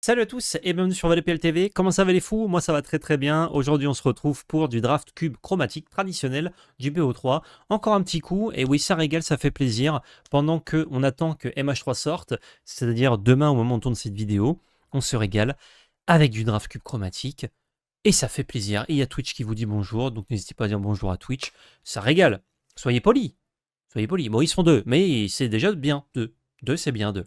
Salut à tous et bienvenue sur ValetPL TV. Comment ça va les fous? Moi ça va très très bien. Aujourd'hui on se retrouve pour du draft cube chromatique traditionnel du BO3. Encore un petit coup et oui ça régale, ça fait plaisir. Pendant qu'on attend que MH3 sorte, c'est-à-dire demain au moment où on tourne cette vidéo, on se régale avec du draft cube chromatique et ça fait plaisir. Et il y a Twitch qui vous dit bonjour, donc n'hésitez pas à dire bonjour à Twitch. Ça régale. Soyez polis. Soyez polis. Bon ils sont deux, mais c'est déjà bien. Deux c'est bien deux.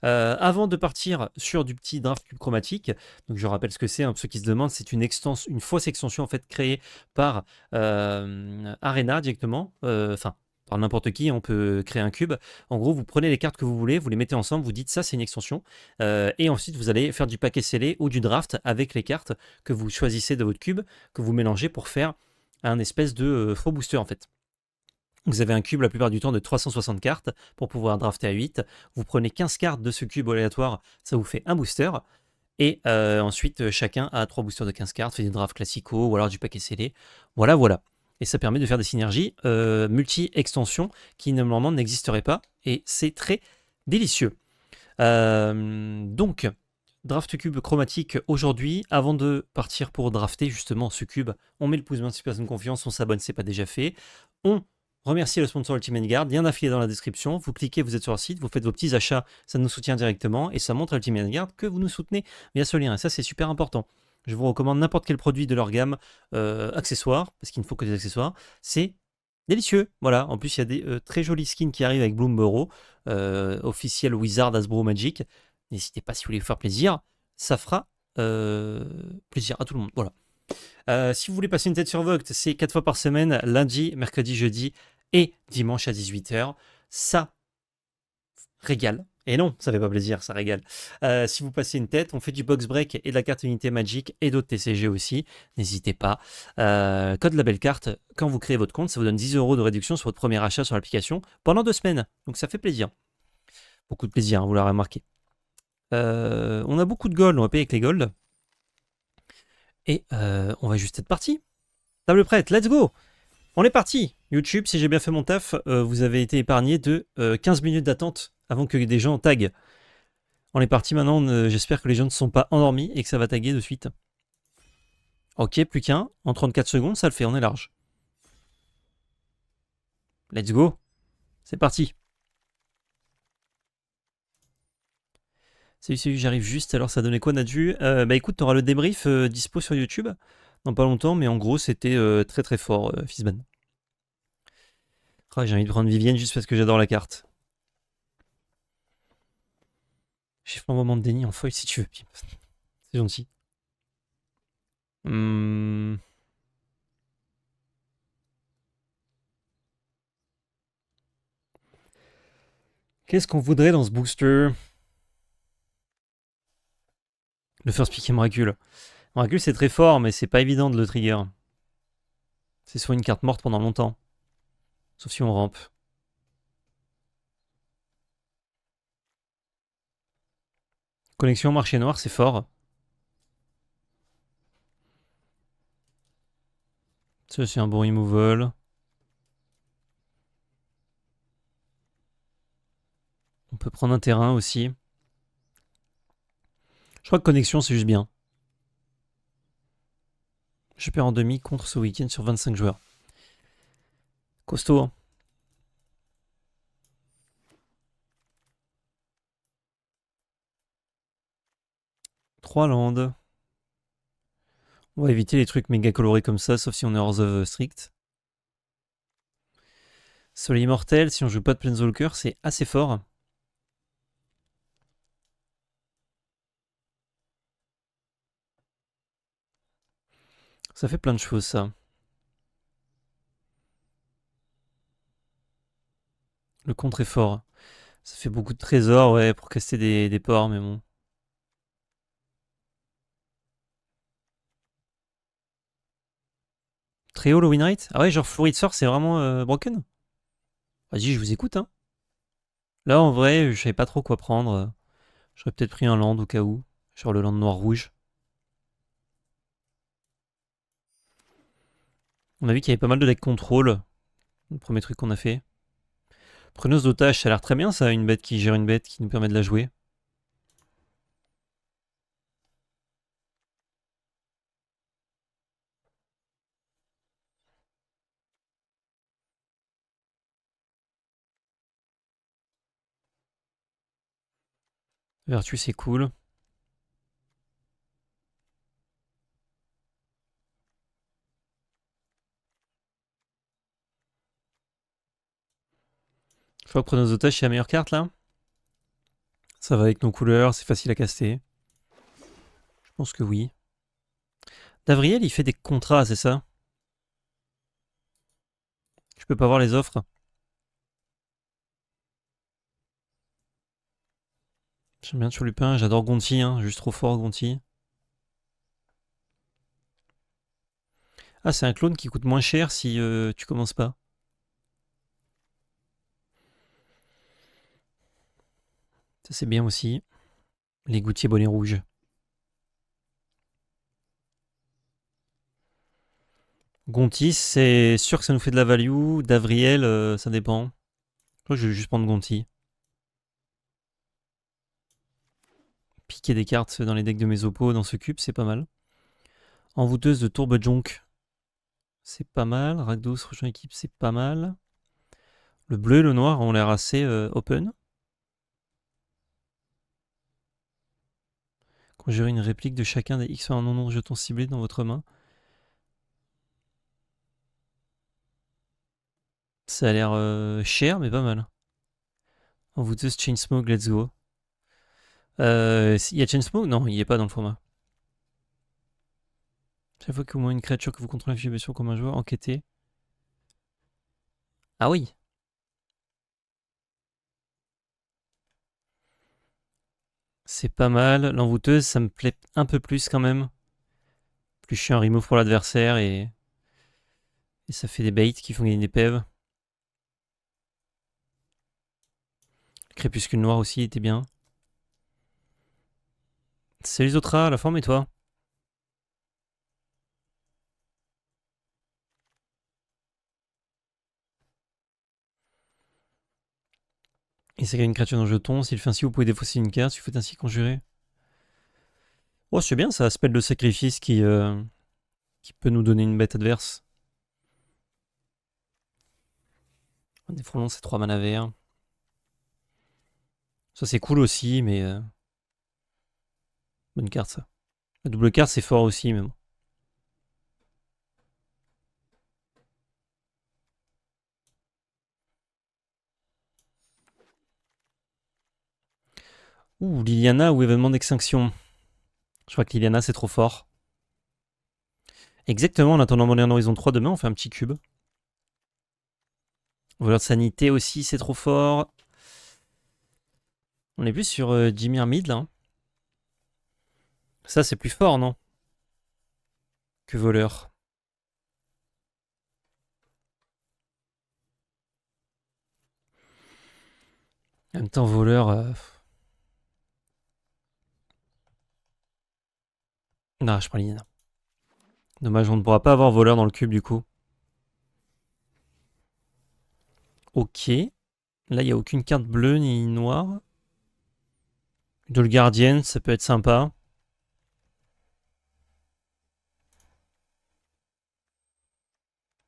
Avant de partir sur du petit draft cube chromatique, donc je rappelle ce que c'est, pour ceux qui se demandent, c'est une fausse extension en fait créée par Arena directement, enfin par n'importe qui, on peut créer un cube. En gros, vous prenez les cartes que vous voulez, vous les mettez ensemble, vous dites ça c'est une extension, et ensuite vous allez faire du paquet scellé ou du draft avec les cartes que vous choisissez de votre cube, que vous mélangez pour faire un espèce de faux booster en fait. Vous avez un cube la plupart du temps de 360 cartes pour pouvoir drafter à 8. Vous prenez 15 cartes de ce cube aléatoire, ça vous fait un booster. Et ensuite, chacun a 3 boosters de 15 cartes, fait des drafts classico ou alors du paquet scellé. Voilà, voilà. Et ça permet de faire des synergies multi-extensions qui normalement n'existeraient pas. Et c'est très délicieux. Donc, draft cube chromatique aujourd'hui. Avant de partir pour drafter justement ce cube, on met le pouce bleu si personne confiance, on s'abonne, c'est pas déjà fait. On remercie le sponsor Ultimate Guard, il y a un affilié dans la description. Vous cliquez, vous êtes sur le site, vous faites vos petits achats, ça nous soutient directement et ça montre à Ultimate Guard que vous nous soutenez via ce lien. Et ça, c'est super important. Je vous recommande n'importe quel produit de leur gamme accessoires, parce qu'il ne faut que des accessoires. C'est délicieux. Voilà. En plus, il y a des très jolis skins qui arrivent avec Bloomborough, officiel Wizard Hasbro Magic. N'hésitez pas si vous voulez vous faire plaisir. Ça fera plaisir à tout le monde. Voilà. Si vous voulez passer une tête sur Vogt, c'est 4 fois par semaine, lundi, mercredi, jeudi et dimanche à 18h. Ça régale. Et non, ça fait pas plaisir, ça régale. Si vous passez une tête, on fait du box break et de la carte unité Magic et d'autres TCG aussi. N'hésitez pas. Code label carte, quand vous créez votre compte, ça vous donne 10 € de réduction sur votre premier achat sur l'application pendant 2 semaines. Donc ça fait plaisir. Beaucoup de plaisir, hein, vous l'aurez remarqué. On a beaucoup de gold, on va payer avec les gold. Et on va juste être parti. Table prête, let's go! On est parti. YouTube, si j'ai bien fait mon taf, vous avez été épargné de 15 minutes d'attente avant que des gens taguent. On est parti maintenant, j'espère que les gens ne sont pas endormis et que ça va taguer de suite. Ok, plus qu'un. En 34 secondes, ça le fait, on est large. Let's go. C'est parti. Salut, j'arrive juste. Alors, ça donnait quoi, Nadu? Bah écoute, t'auras le débrief dispo sur YouTube dans pas longtemps, mais en gros, c'était très très fort, Fizban. Oh, j'ai envie de prendre Vivienne juste parce que j'adore la carte. J'ai fait un moment de déni en foil si tu veux. C'est gentil. Qu'est-ce qu'on voudrait dans ce booster? Le first pick Miracle. Miracle, c'est très fort, mais c'est pas évident de le trigger. C'est soit une carte morte pendant longtemps. Sauf si on rampe. Connexion marché noir, c'est fort. Ça, c'est un bon removal. On peut prendre un terrain aussi. Je crois que connexion, c'est juste bien. Je perds en demi contre ce week-end sur 25 joueurs. Costaud, hein. 3 landes. On va éviter les trucs méga colorés comme ça, sauf si on est hors of strict. Soleil immortel, si on joue pas de Planeswalker, c'est assez fort. Ça fait plein de choses, ça. Le contre est fort. Ça fait beaucoup de trésors, ouais, pour caster des ports, mais bon. Très haut le win rate? Ah ouais, genre Flurry de sort, c'est vraiment broken? Vas-y, je vous écoute, hein. Là, en vrai, je savais pas trop quoi prendre. J'aurais peut-être pris un land au cas où. Genre le land noir-rouge. On a vu qu'il y avait pas mal de deck contrôle. Le premier truc qu'on a fait. Preneuse d'otage, ça a l'air très bien ça, une bête qui gère une bête qui nous permet de la jouer. Vertu, c'est cool. Je crois que Preneuse d'Otage, c'est la meilleure carte là. Ça va avec nos couleurs, c'est facile à caster. Je pense que oui. Davriel, il fait des contrats, c'est ça? Je peux pas voir les offres. J'aime bien Lupin, j'adore Gonti, hein, juste trop fort Gonti. Ah, c'est un clone qui coûte moins cher si tu commences pas. Ça c'est bien aussi. Les gouttiers bonnets rouges. Gonti, c'est sûr que ça nous fait de la value. Davriel, ça dépend. Moi, je vais juste prendre Gonti. Piquer des cartes dans les decks de mes oppos dans ce cube, c'est pas mal. Envoûteuse de Tourbe Jonk, c'est pas mal. Rakdos, rejoint équipe, c'est pas mal. Le bleu et le noir ont l'air assez open. Conjurer une réplique de chacun des X sur un non-nom de jetons ciblés dans votre main. Ça a l'air cher, mais pas mal. Envoûteuse Chainsmoke, let's go. Il y a Chainsmoke? Non, il n'y est pas dans le format. Chaque fois qu'au moins une créature que vous contrôlez affiche blessure comme un joueur, enquêtez. Ah oui. C'est pas mal. L'envoûteuse, ça me plaît un peu plus quand même. Plus je suis un remove pour l'adversaire et ça fait des baits qui font gagner des PV. Crépuscule noir aussi était bien. Salut Zotra, la forme et toi? Et ça gagne une créature dans le jeton. S'il fait ainsi, vous pouvez défausser une carte. Si vous faites ainsi, conjurer. Oh, c'est bien ça, spell de sacrifice qui peut nous donner une bête adverse. Des frelons, c'est 3 mana verts. Ça, c'est cool aussi, mais. Bonne carte, ça. La double carte, c'est fort aussi, mais bon. Ouh, Liliana ou événement d'extinction. Je crois que Liliana, c'est trop fort. Exactement, en attendant Modern Horizon 3 demain, on fait un petit cube. Voleur de sanité aussi, c'est trop fort. On est plus sur Jimmy Mid, là. Hein. Ça, c'est plus fort, non? Que voleur. En même temps, voleur... Non, je prends Liliana. Dommage, on ne pourra pas avoir voleur dans le cube, du coup. Ok. Là, il n'y a aucune carte bleue ni noire. Idol Guardian, ça peut être sympa.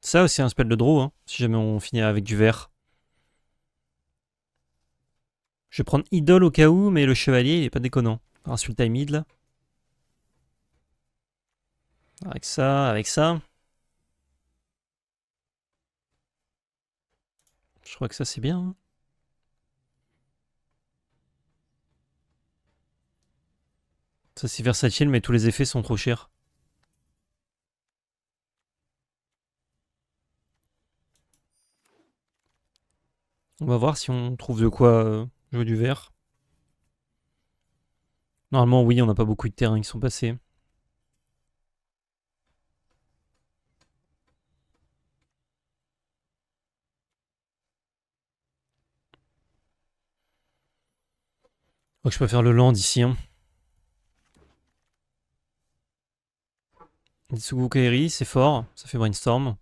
Ça aussi, un spell de draw, hein, si jamais on finit avec du vert. Je vais prendre Idol au cas où, mais le chevalier, il est pas déconnant. Insulte à mid, là. Avec ça, avec ça. Je crois que ça, c'est bien. Hein. Ça, c'est versatile, mais tous les effets sont trop chers. On va voir si on trouve de quoi jouer du vert. Normalement, oui, on n'a pas beaucoup de terrains qui sont passés. Donc, je peux faire le land ici. Hein. Itsugu Kairi, c'est fort. Ça fait brainstorm.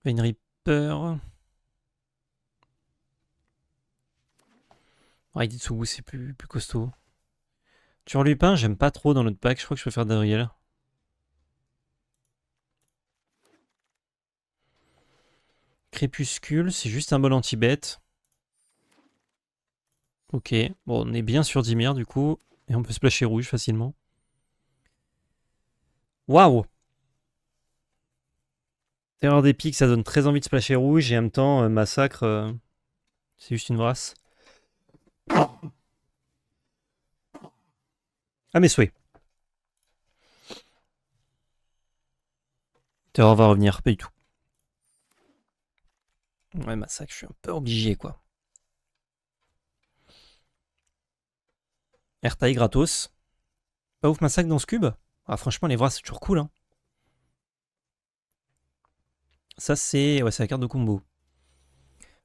Vayne Reaper. Ah, Itsugu, c'est plus costaud. Turlupin, j'aime pas trop dans notre pack. Je crois que je préfère Dariel. Crépuscule, c'est juste un bol anti-bête. Ok, bon, on est bien sur Dimir du coup. Et on peut splasher rouge facilement. Waouh! Terreur des pics, ça donne très envie de splasher rouge. Et en même temps, massacre, c'est juste une brasse. Ah, mes souhaits. Terreur va revenir, pas du tout. Ouais, massacre, je suis un peu obligé quoi. Airtail gratos. Pas ouf massacre dans ce cube? Ah, franchement, les bras, c'est toujours cool. Hein. Ça, c'est ouais, la carte de combo.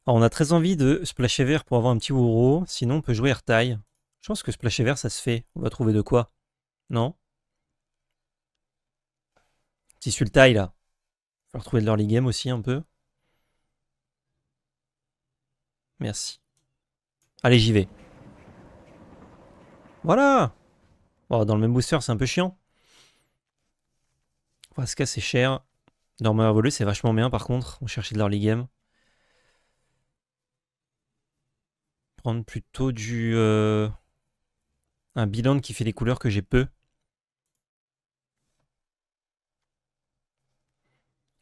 Alors, on a très envie de splasher vert pour avoir un petit Wuro. Sinon, on peut jouer Airtail. Je pense que splasher vert, ça se fait. On va trouver de quoi? Non? Petit Sultai, là. Il va falloir trouver de l'early game aussi, un peu. Merci. Allez, j'y vais. Voilà! Bon, dans le même booster, c'est un peu chiant. Vraska, c'est cher. Dormeur voleux, c'est vachement bien, par contre. On cherchait de l'early game. Prendre plutôt du... un bilan qui fait des couleurs que j'ai peu.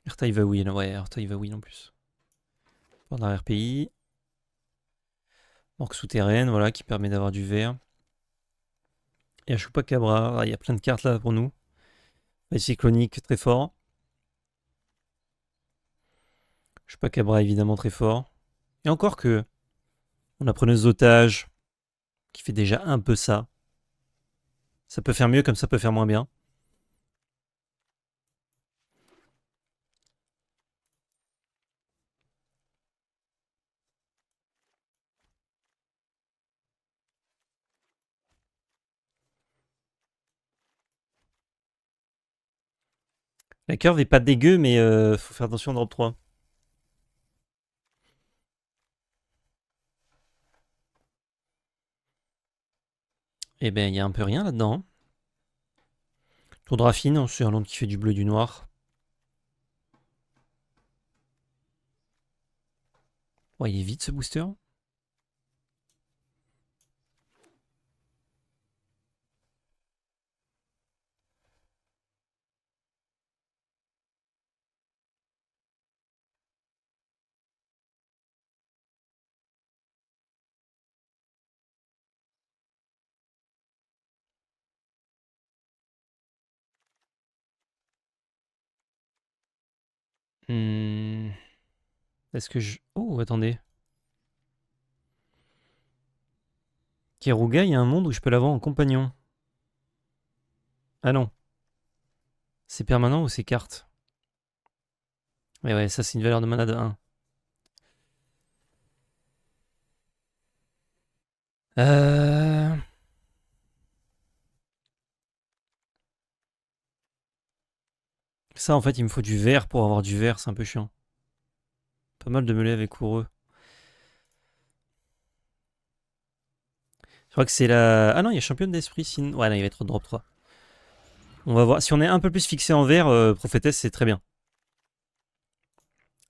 Airtail va win, ouais, Airtail va win en plus. Prendre un RPI. Orque souterraine, voilà, qui permet d'avoir du vert. Et un Chupacabra, il y a plein de cartes là pour nous. Cyclonique, très fort. Chupacabra, évidemment, très fort. Et encore que, on a preneuse d'otage, qui fait déjà un peu ça. Ça peut faire mieux comme ça peut faire moins bien. La curve est pas dégueu, mais faut faire attention au drop 3. Eh ben, il y a un peu rien là-dedans. Tour de Raffine, c'est un land qui fait du bleu et du noir. Ouais, il est vite ce booster. Est-ce que je... Oh, attendez. Keruga, il y a un monde où je peux l'avoir en compagnon. Ah non. C'est permanent ou c'est carte? Mais ouais, ça c'est une valeur de mana de 1. Euh... Ça en fait il me faut du vert pour avoir du vert, c'est un peu chiant. Pas mal de mêlées avec Oureux. Je crois que c'est la... Ah non, il y a championne d'esprit. Ouais, non, il va être drop 3. On va voir. Si on est un peu plus fixé en vert, prophétesse, c'est très bien.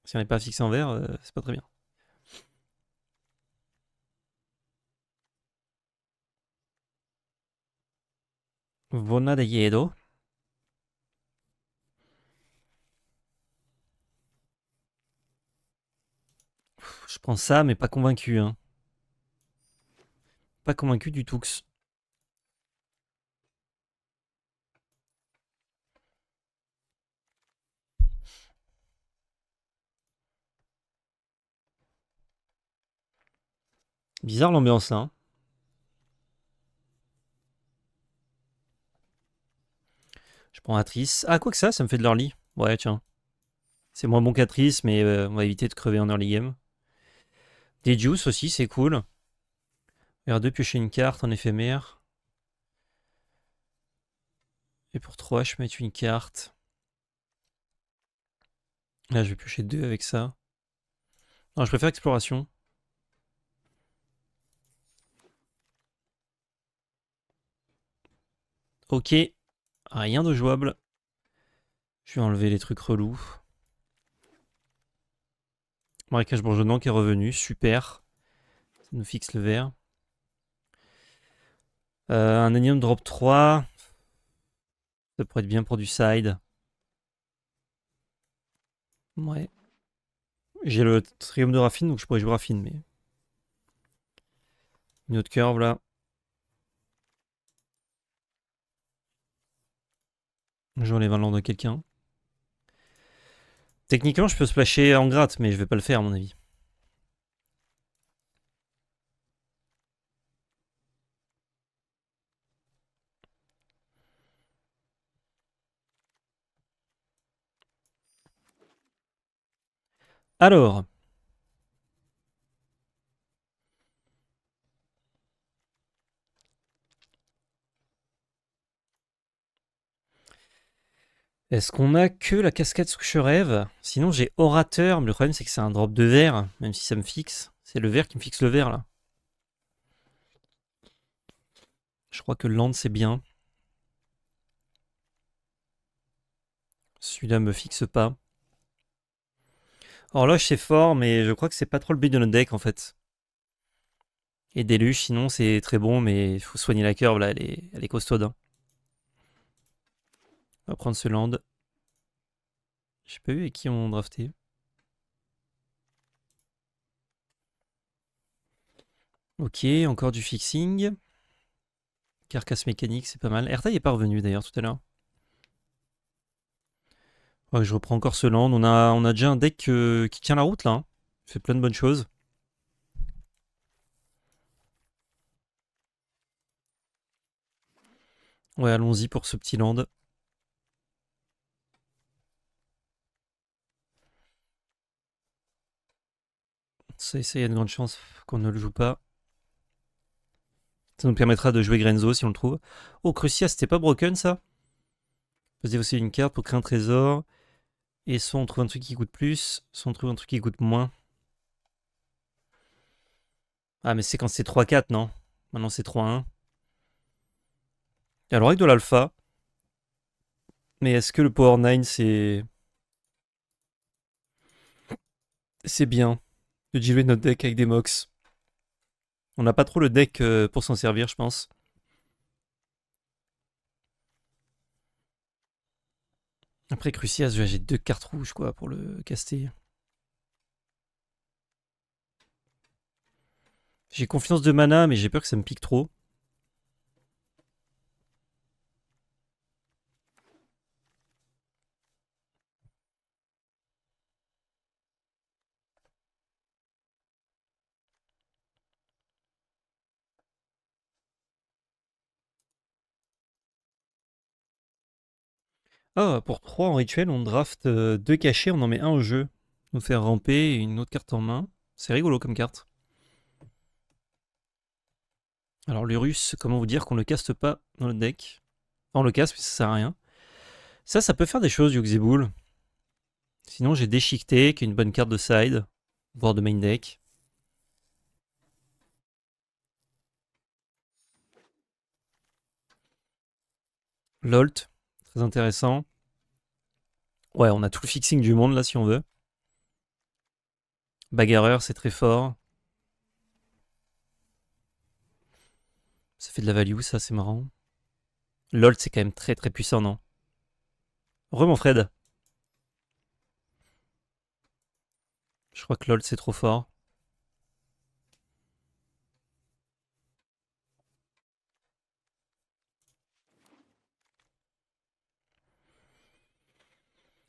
Si on n'est pas fixé en vert, c'est pas très bien. Vona de Yedo. Je prends ça, mais pas convaincu. Hein. Pas convaincu du tout. Bizarre l'ambiance là. Hein. Je prends Atrice. Ah, quoi que ça me fait de l'early. Ouais, tiens. C'est moins bon qu'Atrice, mais on va éviter de crever en early game. Des juice aussi, c'est cool. R2, piocher une carte en éphémère. Et pour 3, je vais mettre une carte. Là, je vais piocher 2 avec ça. Non, je préfère exploration. Ok, rien de jouable. Je vais enlever les trucs relous. Marécage bourgeonnant qui est revenu, super. Ça nous fixe le vert. Un énième drop 3. Ça pourrait être bien pour du side. Ouais. J'ai le triomphe de Raffine, donc je pourrais jouer Raffine, mais... Une autre curve, là. J'enlève un land de quelqu'un. Techniquement, je peux splasher en gratte, mais je vais pas le faire, à mon avis. Alors... Est-ce qu'on a que la cascade sous que je rêve? Sinon, j'ai orateur, mais le problème, c'est que c'est un drop de vert, même si ça me fixe. C'est le vert qui me fixe le vert, là. Je crois que le land, c'est bien. Celui-là me fixe pas. Horloge, c'est fort, mais je crois que c'est pas trop le but de notre deck, en fait. Et déluge, sinon, c'est très bon, mais il faut soigner la curve, là, elle est costaude. Hein. On va prendre ce land. Je sais pas vu avec qui on drafté. Ok, encore du fixing. Carcasse mécanique, c'est pas mal. Erta est pas revenu d'ailleurs tout à l'heure. Ouais, je reprends encore ce land. On a déjà un deck qui tient la route là. Hein. Il fait plein de bonnes choses. Ouais, allons-y pour ce petit land. Ça, il y a de grandes chances qu'on ne le joue pas. Ça nous permettra de jouer Grenzo si on le trouve. Oh, Crucia, c'était pas broken ça? On peut se défausser une carte pour créer un trésor. Et soit on trouve un truc qui coûte plus, soit on trouve un truc qui coûte moins. Ah, mais c'est quand c'est 3-4, non? Maintenant c'est 3-1. Alors avec de l'alpha. Mais est-ce que le Power 9 c'est bien de diluer notre deck avec des mox? On n'a pas trop le deck pour s'en servir, je pense. Après Crucias, j'ai 2 cartes rouges quoi pour le caster. J'ai confiance de mana, mais j'ai peur que ça me pique trop. Ah, pour 3 en rituel, on draft 2 cachets, on en met un au jeu. Nous faire ramper et une autre carte en main. C'est rigolo comme carte. Alors le russe, comment vous dire qu'on le caste pas dans le deck? Enfin, on le casse, mais ça sert à rien. Ça peut faire des choses, Yuxebull. Sinon, j'ai Déchiqueté, qui est une bonne carte de side, voire de main deck. Lolt, très intéressant. Ouais, on a tout le fixing du monde là si on veut. Bagarreur, c'est très fort. Ça fait de la value, ça, c'est marrant. Lolt, c'est quand même très très puissant, non? Mon Fred. Je crois que Lolt, c'est trop fort.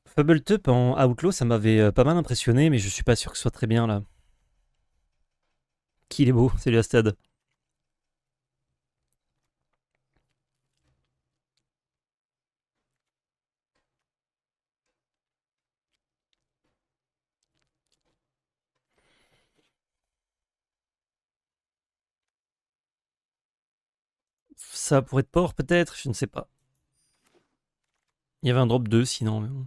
Fubbletop en Outlaw, ça m'avait pas mal impressionné, mais je suis pas sûr que ce soit très bien là. Qu'il est beau, c'est lui Astad. Ça pourrait être port peut-être, je ne sais pas. Il y avait un drop 2 sinon, mais bon.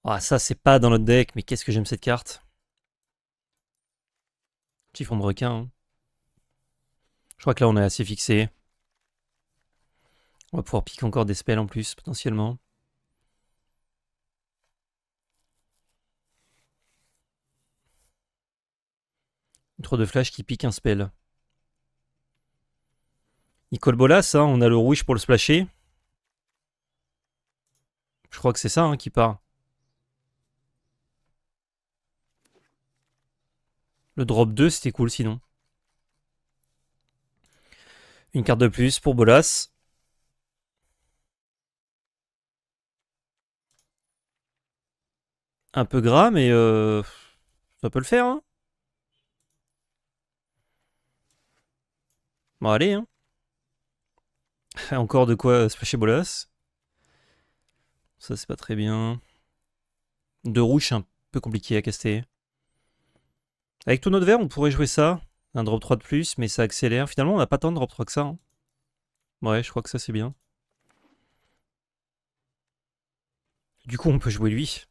Ah, ça, c'est pas dans notre deck, mais qu'est-ce que j'aime cette carte. Chiffon de requin. Hein. Je crois que là, on est assez fixé. On va pouvoir piquer encore des spells en plus, potentiellement. Une tour de flash qui pique un spell. Nicole Bolas, hein, on a le rouge pour le splasher. Je crois que c'est ça hein, qui part. Le drop 2, c'était cool sinon. Une carte de plus pour Bolas. Un peu gras, mais ça peut le faire. Hein. Bon, allez. Hein. Encore de quoi splasher Bolas. Ça, c'est pas très bien. De rouge, c'est un peu compliqué à caster. Avec tout notre vert, on pourrait jouer ça. Un drop 3 de plus, mais ça accélère. Finalement, on n'a pas tant de drop 3 que ça. Hein. Ouais, je crois que ça, c'est bien. Du coup, on peut jouer lui.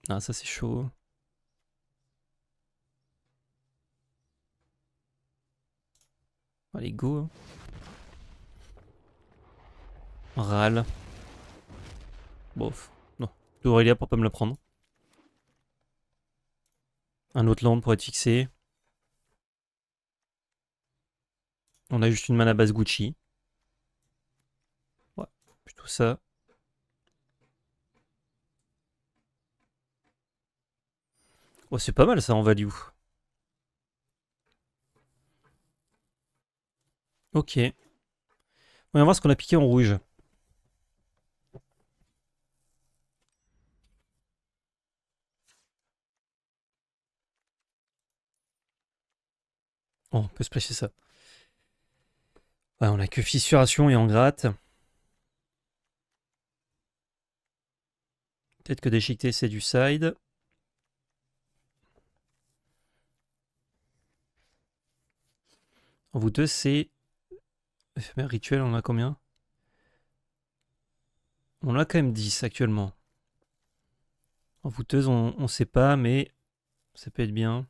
Ah, ça, c'est chaud. Allez, go. Râle. Bof. Non. Aurélia pour pas me la prendre. Un autre land pour être fixé. On a juste une mana base Gucci. Ouais, plutôt ça. Oh, c'est pas mal ça en value. Ok. On va voir ce qu'on a piqué en rouge. Oh, on peut splasher ça. Ouais, on a que fissuration et en gratte. Peut-être que déchiqueter c'est du side. En vous deux, c'est. Éphémère rituel, on a combien? On a quand même 10 actuellement. En voûteuse, on sait pas, mais ça peut être bien.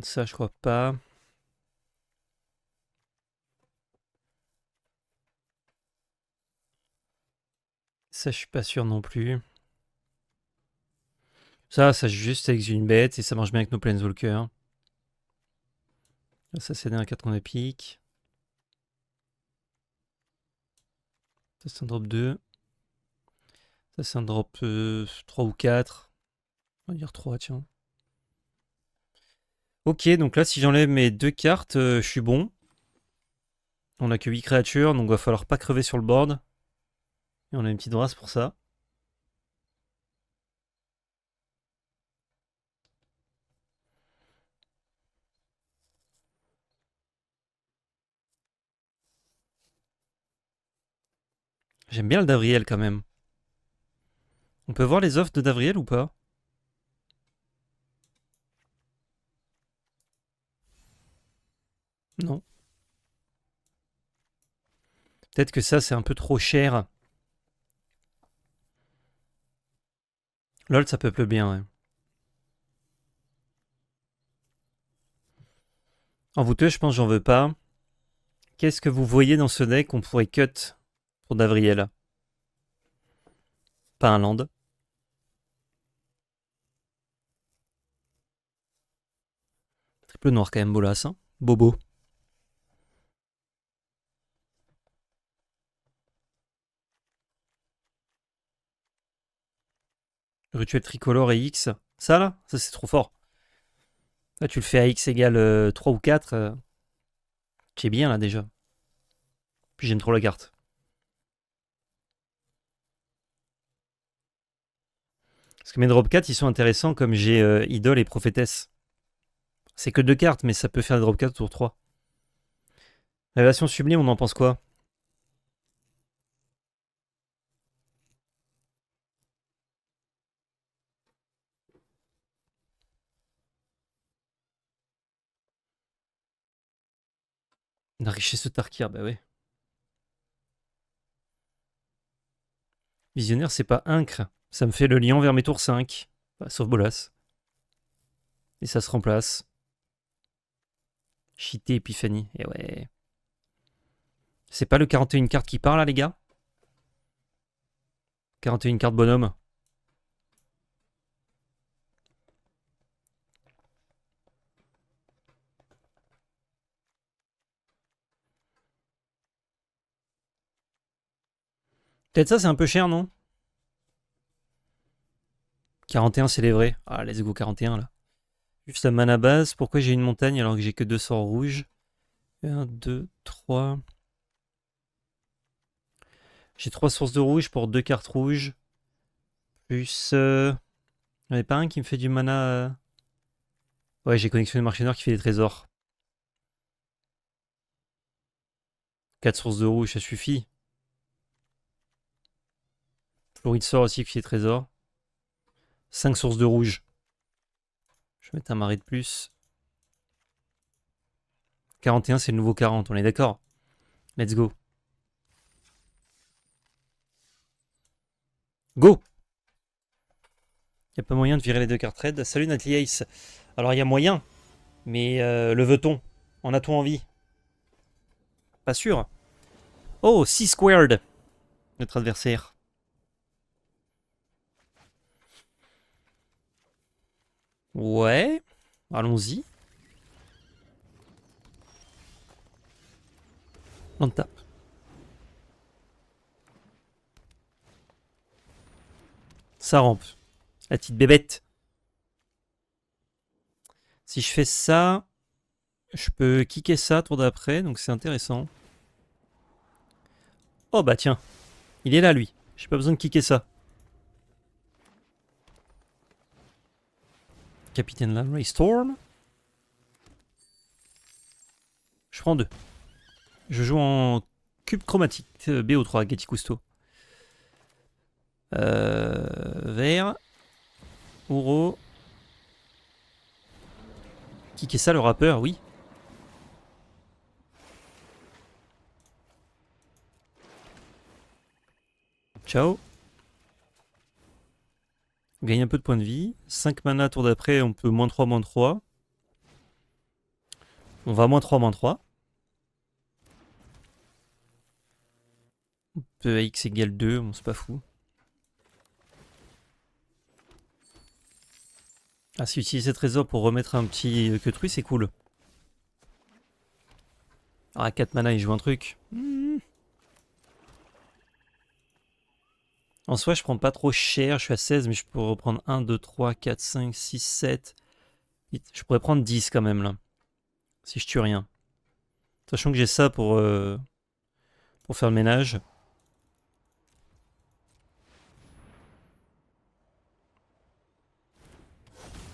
Ça, je crois pas. Ça, je suis pas sûr non plus. Ça juste avec une bête et ça marche bien avec nos Planeswalkers. Ça, c'est un 4 qu'on a pique. Ça, c'est un drop 2. Ça, c'est un drop 3 ou 4. On va dire 3, tiens. Ok, donc là, si j'enlève mes deux cartes, je suis bon. On a que 8 créatures, donc va falloir pas crever sur le board. Et on a une petite race pour ça. J'aime bien le Davriel quand même. On peut voir les offres de Davriel ou pas? Non. Peut-être que ça, c'est un peu trop cher. LOL, ça peuple bien, ouais. En voûteux, je pense que j'en veux pas. Qu'est-ce que vous voyez dans ce deck qu'on pourrait cut pour Davriel? Pas un land. Triple noir quand même, Bolas. Hein. Bobo. Rituel tricolore et X. Ça là, ça c'est trop fort. Là, tu le fais à X égale 3 ou 4. Tu es bien là déjà. Puis j'aime trop la carte. Parce que mes drop 4, ils sont intéressants comme j'ai Idole et Prophétesse. C'est que deux cartes, mais ça peut faire des drop 4 tour 3. Révélation sublime, on en pense quoi? La richesse de Tarkir, bah ouais. Visionnaire, c'est pas Incre. Ça me fait le lion vers mes tours 5. Bah, sauf Bolas. Et ça se remplace. Cheaté Epiphanie. Et ouais. C'est pas le 41 cartes qui part là, les gars? 41 cartes bonhomme. Peut-être ça, c'est un peu cher, non? 41, c'est les vrais. Ah, let's go 41 là. Juste la mana base. Pourquoi j'ai une montagne alors que j'ai que 2 sorts rouges? 1, 2, 3. J'ai 3 sources de rouge pour 2 cartes rouges. Plus. Il n'y en avait pas un qui me fait du mana. Ouais, j'ai connexion de marché noir qui fait des trésors. 4 sources de rouge, ça suffit. Floride sort aussi qui fait des trésors. 5 sources de rouge. Je vais mettre un marais de plus. 41, c'est le nouveau 40, on est d'accord? Let's go. Go! Y a pas moyen de virer les 2 cartes raid. Salut Nathalie Ace. Alors il y a moyen, mais le veut-on? En a-t-on envie? Pas sûr. Oh, 6 squared, notre adversaire. Ouais, allons-y. On tape. Ça rampe. La petite bébête. Si je fais ça, je peux kicker ça tour d'après, donc c'est intéressant. Oh bah tiens, il est là lui. J'ai pas besoin de kicker ça. Capitaine Landry Storm. Je prends 2. Je joue en cube chromatique. BO3, Getty Cousteau. Vert. Ouro. Kicker ça le rappeur, oui. Ciao. On gagne un peu de points de vie. 5 mana tour d'après, on peut -3, -3. On va -3, -3. On peut AX égale 2, bon, c'est pas fou. Ah, si utiliser trésor pour remettre un petit queutru, c'est cool. Ah, à 4 mana, il joue un truc. En soi, je prends pas trop cher, je suis à 16, mais je pourrais reprendre 1, 2, 3, 4, 5, 6, 7. 8. Je pourrais prendre 10 quand même, là. Si je tue rien. Sachant que j'ai ça pour faire le ménage.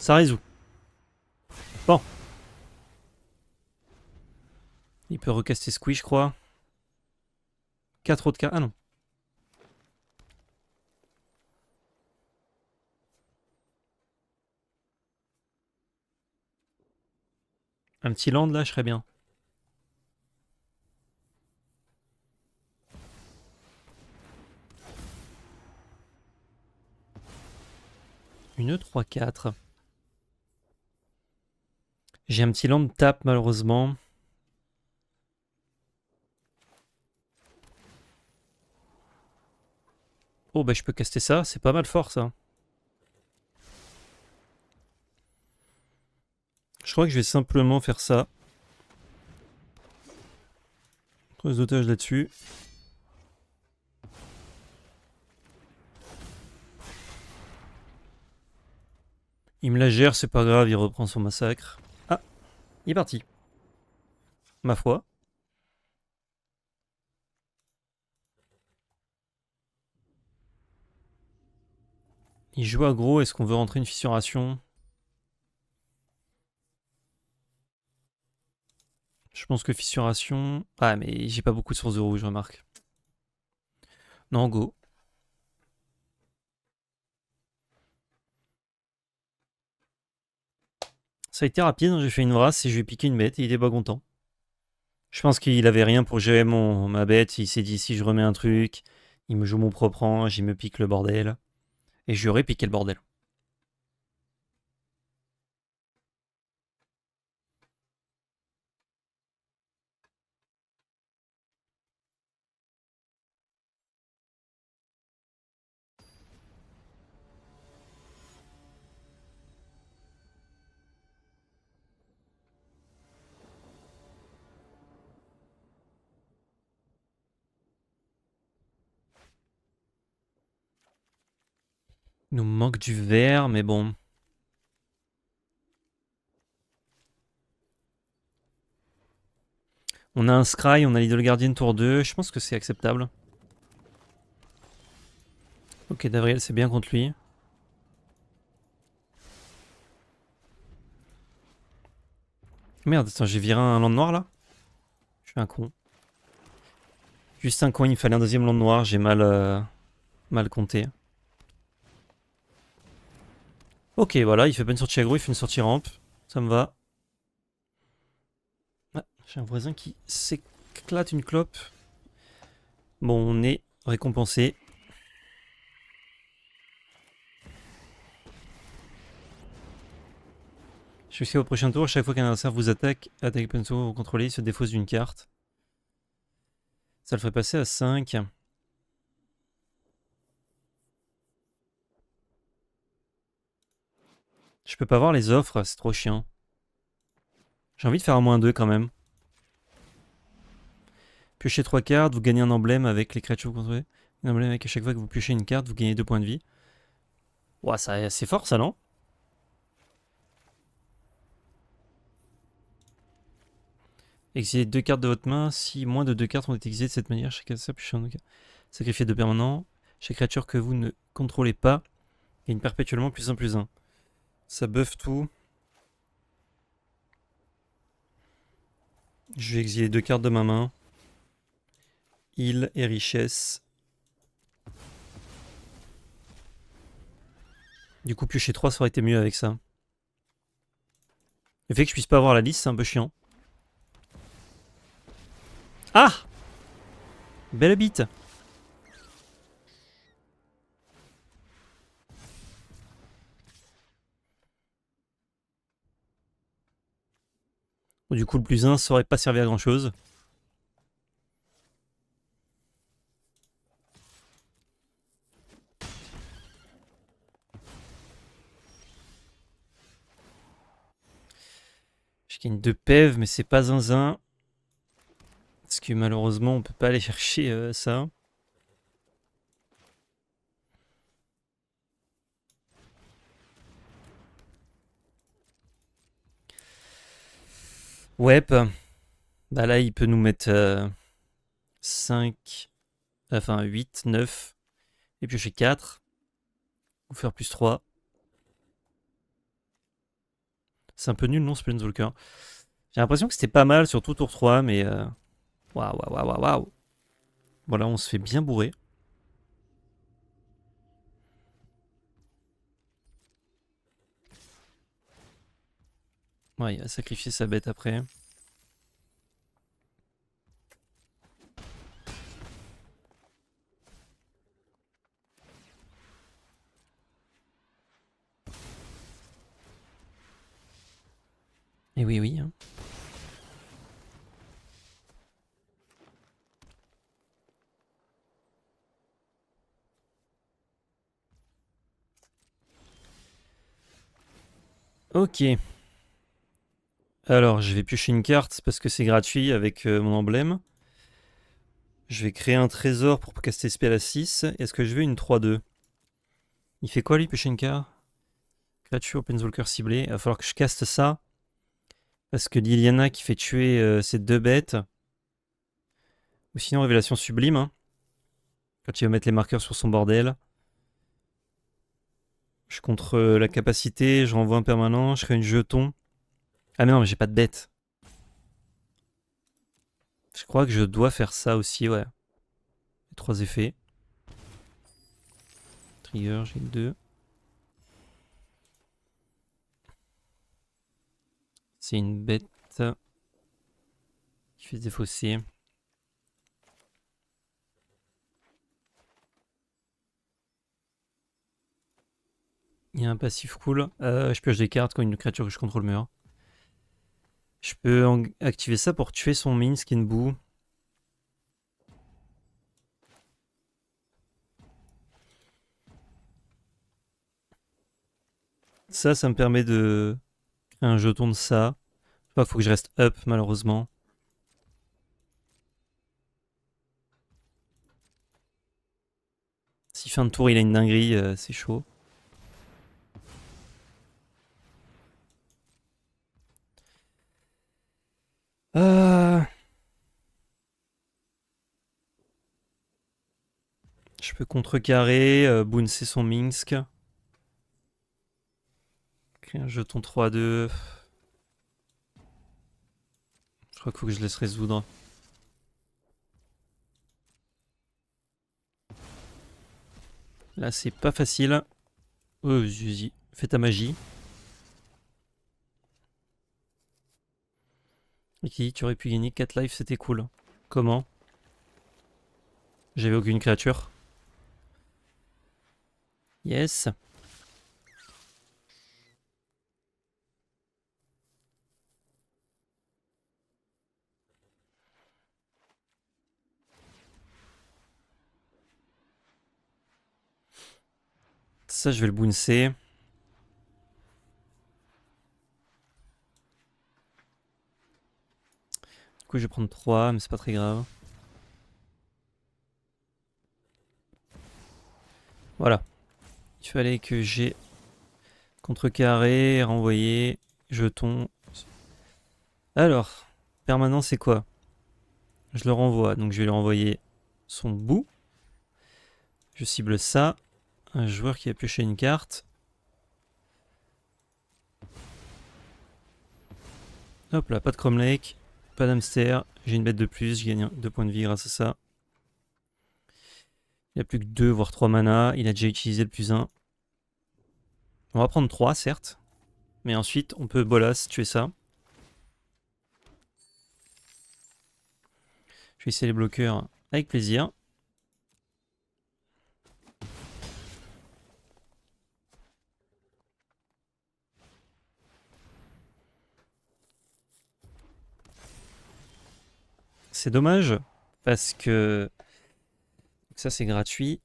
Ça résout. Bon. Il peut recaster Squee, je crois. 4 autres cartes. Ah non. Un petit land là, je serais bien. Une 3, 4. J'ai un petit land tap malheureusement. Oh bah je peux caster ça, c'est pas mal fort ça. Je crois que je vais simplement faire ça. Pose d'otage là-dessus. Il me la gère, c'est pas grave, il reprend son massacre. Ah, il est parti. Ma foi. Il joue aggro, est-ce qu'on veut rentrer une fissuration? Je pense que fissuration... Ah mais j'ai pas beaucoup de sources de rouge, je remarque. Non, go. Ça a été rapide, j'ai fait une vrasse et je lui ai piqué une bête et il était pas content. Je pense qu'il avait rien pour gérer ma bête, il s'est dit si je remets un truc, il me joue mon propre ange, il me pique le bordel. Et j'aurais piqué le bordel. Il nous manque du vert, mais bon. On a un Scry, on a l'idole gardienne tour 2. Je pense que c'est acceptable. Ok, Davriel, c'est bien contre lui. Merde, attends, j'ai viré un land noir là. Je suis un con. Juste un con, il me fallait un deuxième land noir. J'ai mal compté. Ok, voilà, il fait pas une sortie aggro, il fait une sortie rampe. Ça me va. Ah, j'ai un voisin qui s'éclate une clope. Bon, on est récompensé. Jusqu'au prochain tour, chaque fois qu'un adversaire vous attaque Penso, vous contrôlez, il se défausse d'une carte. Ça le ferait passer à 5. Je peux pas voir les offres, c'est trop chiant. J'ai envie de faire un -2 quand même. Piochez 3 cartes, vous gagnez un emblème avec les créatures que vous contrôlez. Un emblème avec à chaque fois que vous piochez une carte, vous gagnez 2 points de vie. Ouah, c'est fort ça, non? Exilez 2 cartes de votre main. Si moins de 2 cartes ont été exilées de cette manière, chaque adversaire piochez un carte. Sacrifiez 2 permanents. Chaque créature que vous ne contrôlez pas gagne perpétuellement +1/+1. Ça buff tout. Je vais exiler 2 cartes de ma main. Heal et richesse. Du coup, piocher 3, ça aurait été mieux avec ça. Le fait que je puisse pas avoir la liste, c'est un peu chiant. Ah! Belle bite! Du coup, le +1, ça aurait pas servi à grand chose. Je gagne 2 PEV, mais c'est pas zinzin. Parce que malheureusement, on peut pas aller chercher ça. Ouais, bah là, il peut nous mettre 5, enfin 8, 9, et piocher 4, ou faire +3. C'est un peu nul, non, Planeswalker? J'ai l'impression que c'était pas mal, surtout tour 3, mais waouh, waouh, waouh, waouh. Voilà, on se fait bien bourrer. Ouais, il a sacrifié sa bête après. Et oui, oui. Hein. Ok. Alors, je vais piocher une carte parce que c'est gratuit avec mon emblème. Je vais créer un trésor pour caster spell à 6. Est-ce que je veux une 3-2? Il fait quoi lui, piocher une carte? Créature Planeswalker ciblée. Il va falloir que je caste ça. Parce que Liliana qui fait tuer ces 2 bêtes. Ou sinon, révélation sublime. Hein, quand il va mettre les marqueurs sur son bordel. Je contre la capacité, je renvoie un permanent, je crée une jeton. Ah mais non, mais j'ai pas de bête. Je crois que je dois faire ça aussi, ouais. 3 effets. Trigger, j'ai 2. C'est une bête qui fait se défausser. Il y a un passif cool. Je pioche des cartes quand une créature que je contrôle meurt. Je peux activer ça pour tuer son mine skin boue. Ça me permet de créer un jeton de ça. Je sais pas, faut que je reste up malheureusement. Si fin de tour il a une dinguerie, c'est chaud. Je peux contrecarrer, bouncer son Minsk. Créer un jeton 3-2. Je crois qu'il faut que je laisse résoudre. Là c'est pas facile. Oh Zuzi, fais ta magie. Ok, tu aurais pu gagner 4 lives, c'était cool. Comment? J'avais aucune créature. Yes. Ça, je vais le bouncer. Du coup, je vais prendre 3, mais c'est pas très grave. Voilà. Il fallait que j'ai contrecarré, renvoyé, jeton. Alors, permanent, c'est quoi? Je le renvoie, donc je vais lui renvoyer son bout. Je cible ça. Un joueur qui a pioché une carte. Hop là, pas de Chrome Lake, pas d'hamster. J'ai une bête de plus, je gagne 2 points de vie grâce à ça. Il a plus que 2 voire 3 mana. Il a déjà utilisé le plus 1. On va prendre 3 certes. Mais ensuite on peut bolas tuer ça. Je vais essayer les bloqueurs avec plaisir. C'est dommage parce que ça c'est gratuit.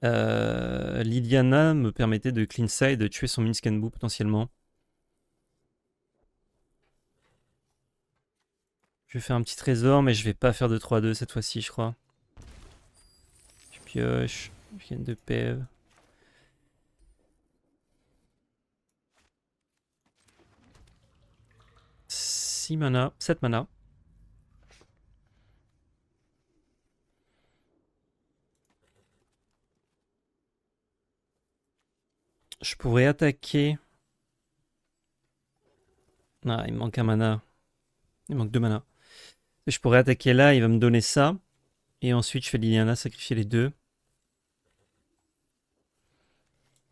Liliana me permettait de clean side, de tuer son Minscan Boo potentiellement. Je vais faire un petit trésor, mais je vais pas faire de 3-2 cette fois-ci, je crois. Je pioche, je gagne de PEV. Six mana, 7 mana. Je pourrais attaquer. Ah, il me manque un mana. Il manque 2 mana. Je pourrais attaquer là, il va me donner ça. Et ensuite, je fais Liliana sacrifier les deux.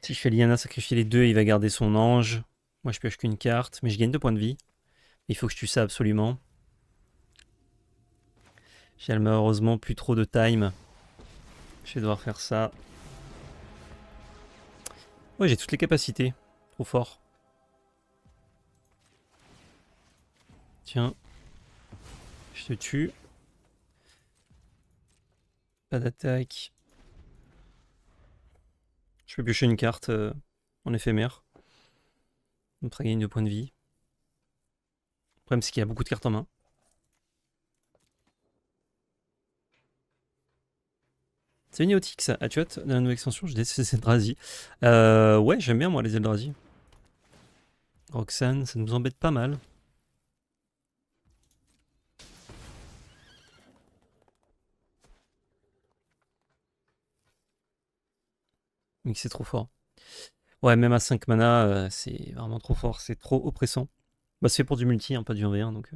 Si je fais Liliana sacrifier les deux, il va garder son ange. Moi, je pioche qu'une carte, mais je gagne 2 points de vie. Il faut que je tue ça absolument. J'ai malheureusement plus trop de time. Je vais devoir faire ça. Ouais, j'ai toutes les capacités. Trop fort. Tiens. Je te tue. Pas d'attaque. Je peux piocher une carte en éphémère. On me fera gagner 2 points de vie. Le problème, c'est qu'il y a beaucoup de cartes en main. C'est une Neotix. Ah, tu vois, dans la nouvelle extension, je déteste ces Eldrazi. Ouais, j'aime bien, moi, les Eldrazi. Roxane, ça nous embête pas mal. Mais c'est trop fort. Ouais, même à 5 mana, c'est vraiment trop fort. C'est trop oppressant. Bah, c'est fait pour du multi, hein, pas du 1v1, donc...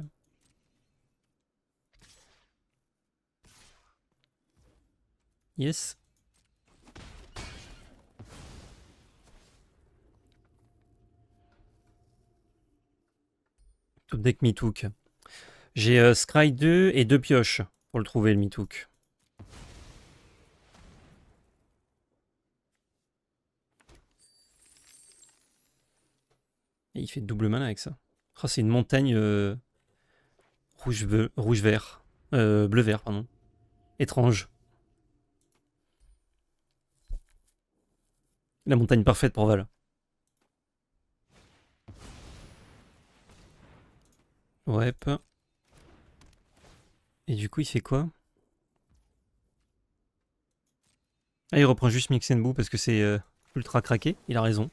Yes. Top deck Mitook. J'ai Scry 2 et 2 pioches pour le trouver, le Mitook. il fait double mana avec ça. Oh, c'est une montagne rouge-vert. Bleu-vert, pardon. Étrange. La montagne parfaite pour Val. Ouais. Et du coup, il fait quoi? Ah, il reprend juste Mix and Boo parce que c'est ultra craqué. Il a raison.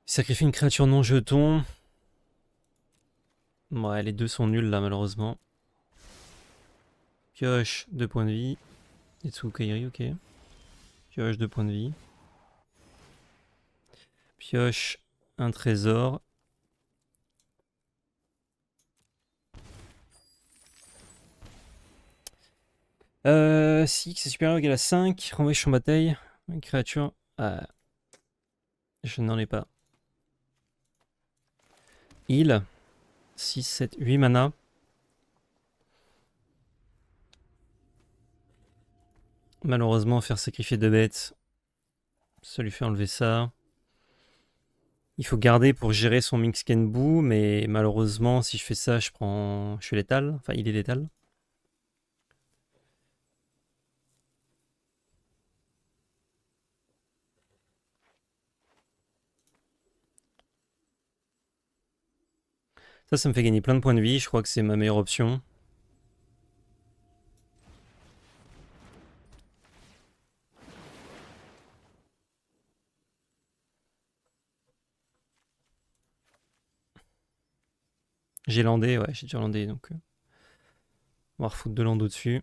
Il sacrifie une créature non jeton. Ouais, les deux sont nuls là, malheureusement. Pioche, 2 points de vie. Etsu Kairi, ok. Pioche, 2 points de vie. Pioche, un trésor. Si c'est supérieur ou égal à 5, renvoie champ bataille. Une créature. Ah, je n'en ai pas. Heal. 6, 7, 8 mana. Malheureusement, faire sacrifier 2 bêtes, ça lui fait enlever ça. Il faut garder pour gérer son Mix Kenbu, mais malheureusement, si je fais ça, je suis létal. Enfin, il est létal. Ça me fait gagner plein de points de vie. Je crois que c'est ma meilleure option. J'ai landé, ouais, j'ai déjà landé, donc on va refoutre de lando dessus.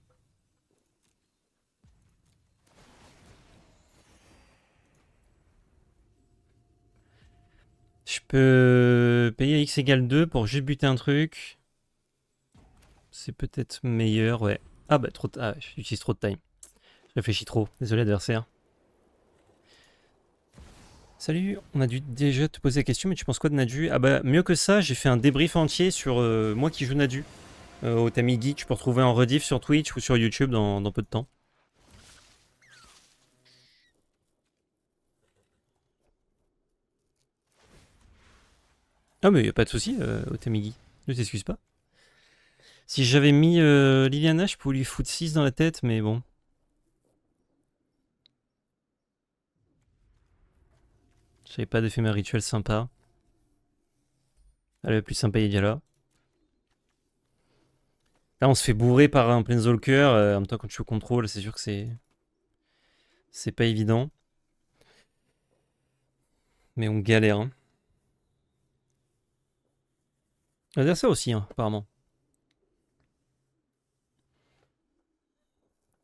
Je peux payer X égale 2 pour juste buter un truc. C'est peut-être meilleur, ouais. Ah bah trop j'utilise trop de time. Je réfléchis trop, désolé adversaire. Salut, on a dû déjà te poser la question, mais tu penses quoi de Nadu? Ah bah mieux que ça, j'ai fait un débrief entier sur moi qui joue Nadu. Au Tamigi, tu peux retrouver en rediff sur Twitch ou sur YouTube dans peu de temps. Ah mais y a pas de souci, Otamigi. Ne t'excuse pas. Si j'avais mis Liliana, je pouvais lui foutre 6 dans la tête, mais bon. J'avais pas d'éphémère rituel sympa. Ah, le plus sympa, il est là. Là, on se fait bourrer par un Planeswalker. En même temps, quand tu joues contrôle, c'est sûr que c'est pas évident. Mais on galère. Hein. L'adversaire aussi, hein, apparemment.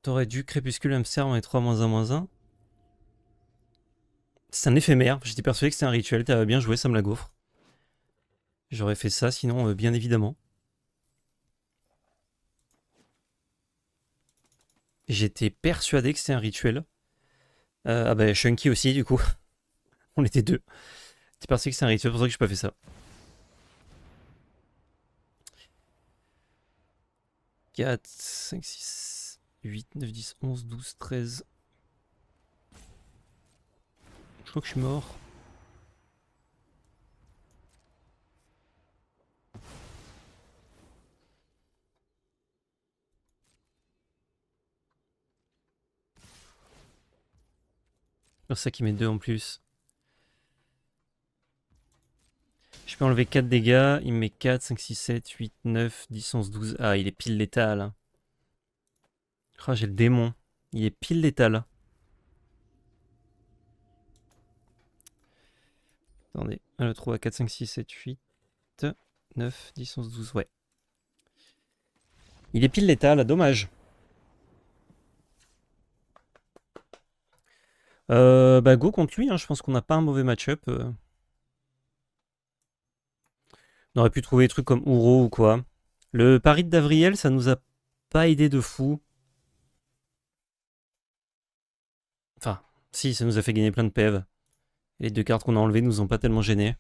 T'aurais dû Crépuscule Hamster en 3 -1/-1. C'est un éphémère. J'étais persuadé que c'était un rituel. T'avais bien joué, ça me la gaufre. J'aurais fait ça, sinon, bien évidemment. J'étais persuadé que c'était un rituel. Ah bah, Chunky aussi, du coup. On était deux. J'étais persuadé que c'était un rituel, c'est pour ça que j'ai pas fait ça. 4, 5, 6, 8, 9, 10, 11, 12, 13. Je crois que je suis mort. C'est ça qui met 2 en plus. Je peux enlever 4 dégâts. Il me met 4, 5, 6, 7, 8, 9, 10, 11, 12. Ah, il est pile létal. Ah, j'ai le démon. Il est pile létal. Attendez. 1, 2, 3, 4, 5, 6, 7, 8, 9, 10, 11, 12. Ouais. Il est pile létal. Dommage. Bah, go contre lui. Hein. Je pense qu'on n'a pas un mauvais match-up. On aurait pu trouver des trucs comme Uro ou quoi. Le pari de Davriel, ça nous a pas aidé de fou. Enfin, si, ça nous a fait gagner plein de PV. Les 2 cartes qu'on a enlevées nous ont pas tellement gênés.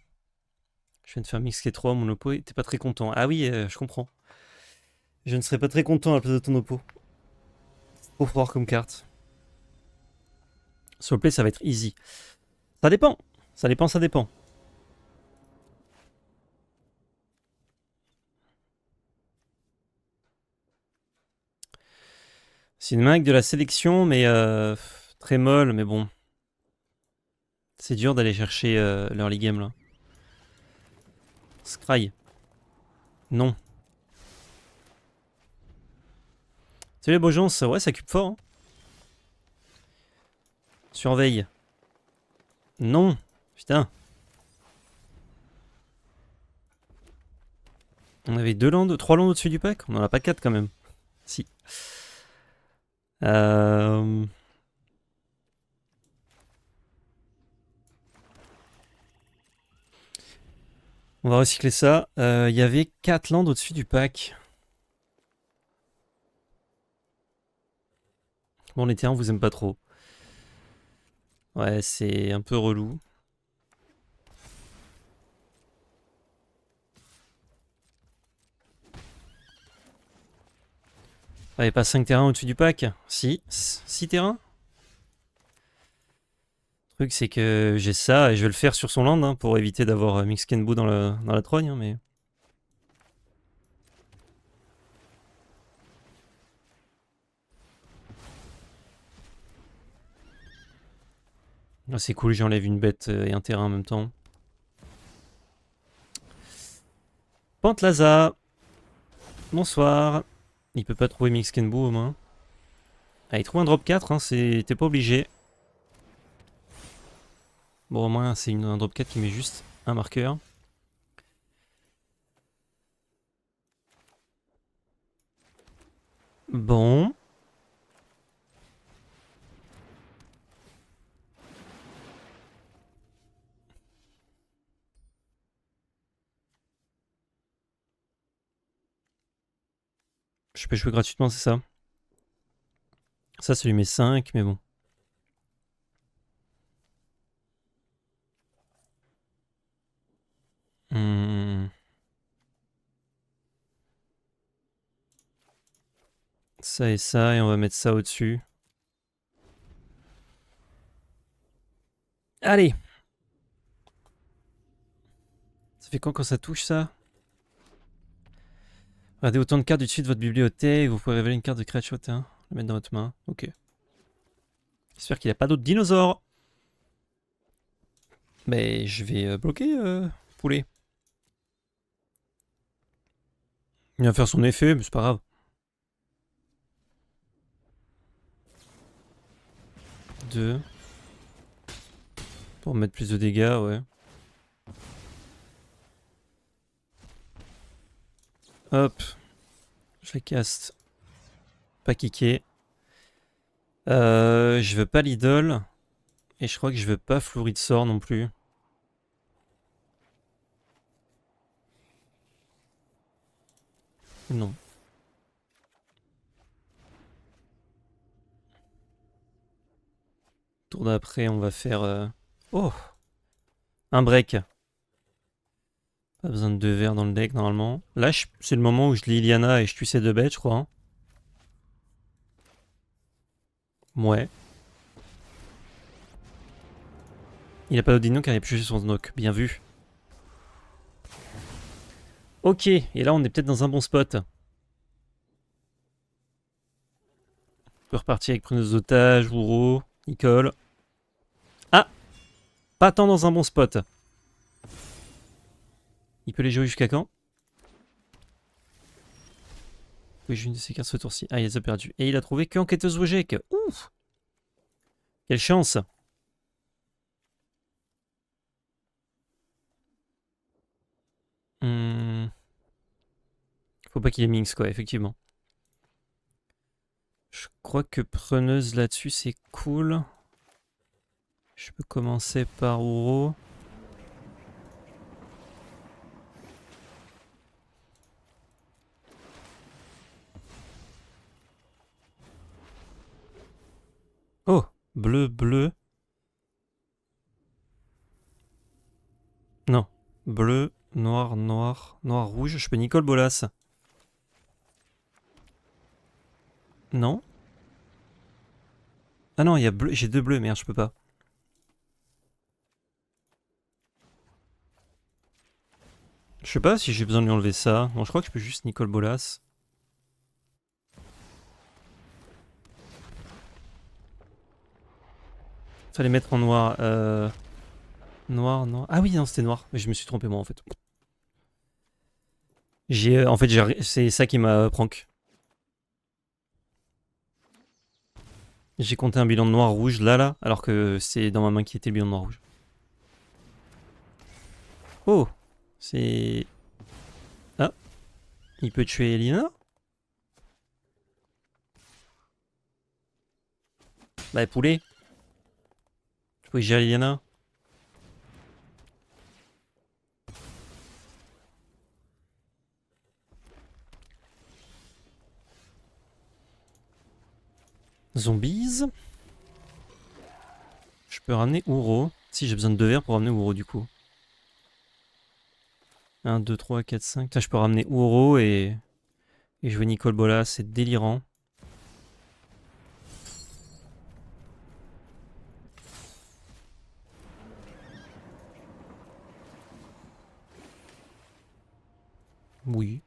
Je viens de faire mix K3, mon oppo était pas très content. Ah oui, je comprends. Je ne serais pas très content à la place de ton oppo. Trop fort comme carte. Soulplay, ça va être easy. Ça dépend. Ça dépend, ça dépend. C'est une main avec de la sélection, mais très molle, mais bon. C'est dur d'aller chercher l'early game là. Scry. Non. Salut les Beaujons, ouais, ça cube fort. Hein. Surveille. Non. Putain. On avait 3 landes au-dessus du pack. On en a pas 4 quand même. Si. On va recycler ça. Il y avait 4 landes au-dessus du pack. Bon, les terrains, on vous aime pas trop. Ouais, c'est un peu relou. Ouais, pas 5 terrains au-dessus du pack. Si, 6 terrains. Le truc, c'est que j'ai ça et je vais le faire sur son land hein, pour éviter d'avoir Mixkenbo dans la trogne. Hein, mais... Ah, c'est cool, j'enlève une bête et un terrain en même temps. Pantlaza. Bonsoir. Il peut pas trouver Mixkenbo au moins. Ah, il trouve un drop 4, hein, t'es pas obligé. Bon, au moins, c'est un drop 4 qui met juste un marqueur. Bon. Je peux jouer gratuitement, c'est ça. Ça lui met 5, mais bon. Ça et ça, et on va mettre ça au-dessus. Allez. Ça fait quand ça touche, ça? Regardez autant de cartes du dessus de votre bibliothèque, vous pouvez révéler une carte de créature au terrain, la mettre dans votre main. Ok. J'espère qu'il n'y a pas d'autres dinosaures. Mais je vais bloquer, poulet. Il va faire son effet, mais c'est pas grave. Deux. Pour mettre plus de dégâts, ouais. Hop. Je les caste. Pas kicker. Je veux pas l'idole. Et je crois que je veux pas fleurie de sort non plus. Non. Tour d'après, on va faire... Oh! Un break. Pas besoin de 2 verres dans le deck normalement. Là, c'est le moment où je lis Iliana et je tue ces 2 bêtes, je crois. Hein. Ouais. Il a pas d'Odino car il a pioché son Snoke. Bien vu. Ok, et là on est peut-être dans un bon spot. On peut repartir avec preneuse d'otage, Ouro, Nicole. Ah! Pas tant dans un bon spot. Il peut les jouer jusqu'à quand? Oui, j'ai une de ces cartes ce tour-ci. Ah, il les a perdu. Et il a trouvé qu'enquêteuse Wojek. Ouf! Quelle chance! Faut pas qu'il ait Minx, quoi, effectivement. Je crois que preneuse là-dessus, c'est cool. Je peux commencer par Ouro. Oh! Bleu, bleu. Non. Bleu, noir, noir, noir, rouge. Je peux Nicole Bolas. Non. Ah non, il y a bleu, j'ai 2 bleus, merde, je peux pas. Je sais pas si j'ai besoin de lui enlever ça. Non, je crois que je peux juste Nicol Bolas. Fallait mettre en noir. Noir, noir. Ah oui, non, c'était noir. Mais je me suis trompé moi en fait. En fait, c'est ça qui m'a prank. J'ai compté un bilan de noir-rouge là, alors que c'est dans ma main qui était le bilan de noir-rouge. Oh, c'est... Ah, il peut tuer Lina. Bah, poulet. Tu peux gérer Liliana. Zombies. Je peux ramener Uro. Si, j'ai besoin de 2 verres pour ramener Uro du coup. 1, 2, 3, 4, 5. Putain, je peux ramener Uro et jouer Nicol Bolas, c'est délirant. Oui.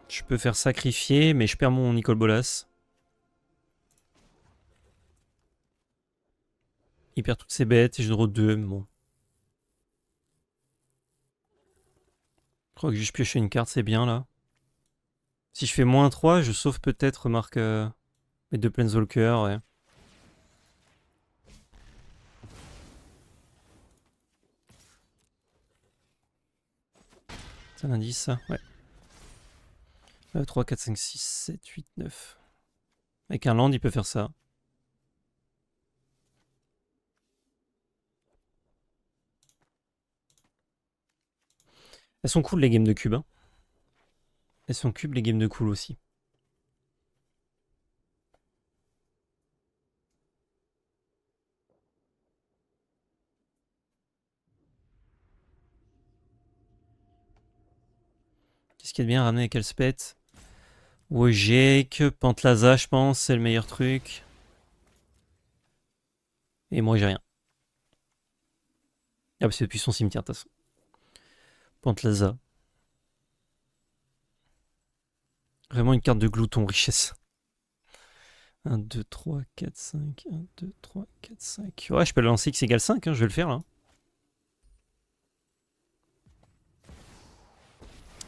Je peux faire sacrifier, mais je perds mon Nicol Bolas. Il perd toutes ses bêtes et je draw 2, mais bon. Je crois que juste piocher une carte, c'est bien là. Si je fais moins 3, je sauve peut-être, remarque, mes 2 Planeswalkers, ouais. C'est un indice ça? Ouais. 3, 4, 5, 6, 7, 8, 9. Avec un land, il peut faire ça. Elles sont cool les games de cube. Hein. Elles sont cubes les games de cool aussi. Qu'est-ce qu'il y a de bien ramener avec Elspeth? Wojek, Pantlaza, je pense, c'est le meilleur truc. Et moi, j'ai rien. Ah, bah, c'est depuis son cimetière, de toute façon. Pantlaza. Vraiment une carte de glouton, richesse. 1, 2, 3, 4, 5. 1, 2, 3, 4, 5. Ouais, je peux le lancer X égale 5, hein, je vais le faire là.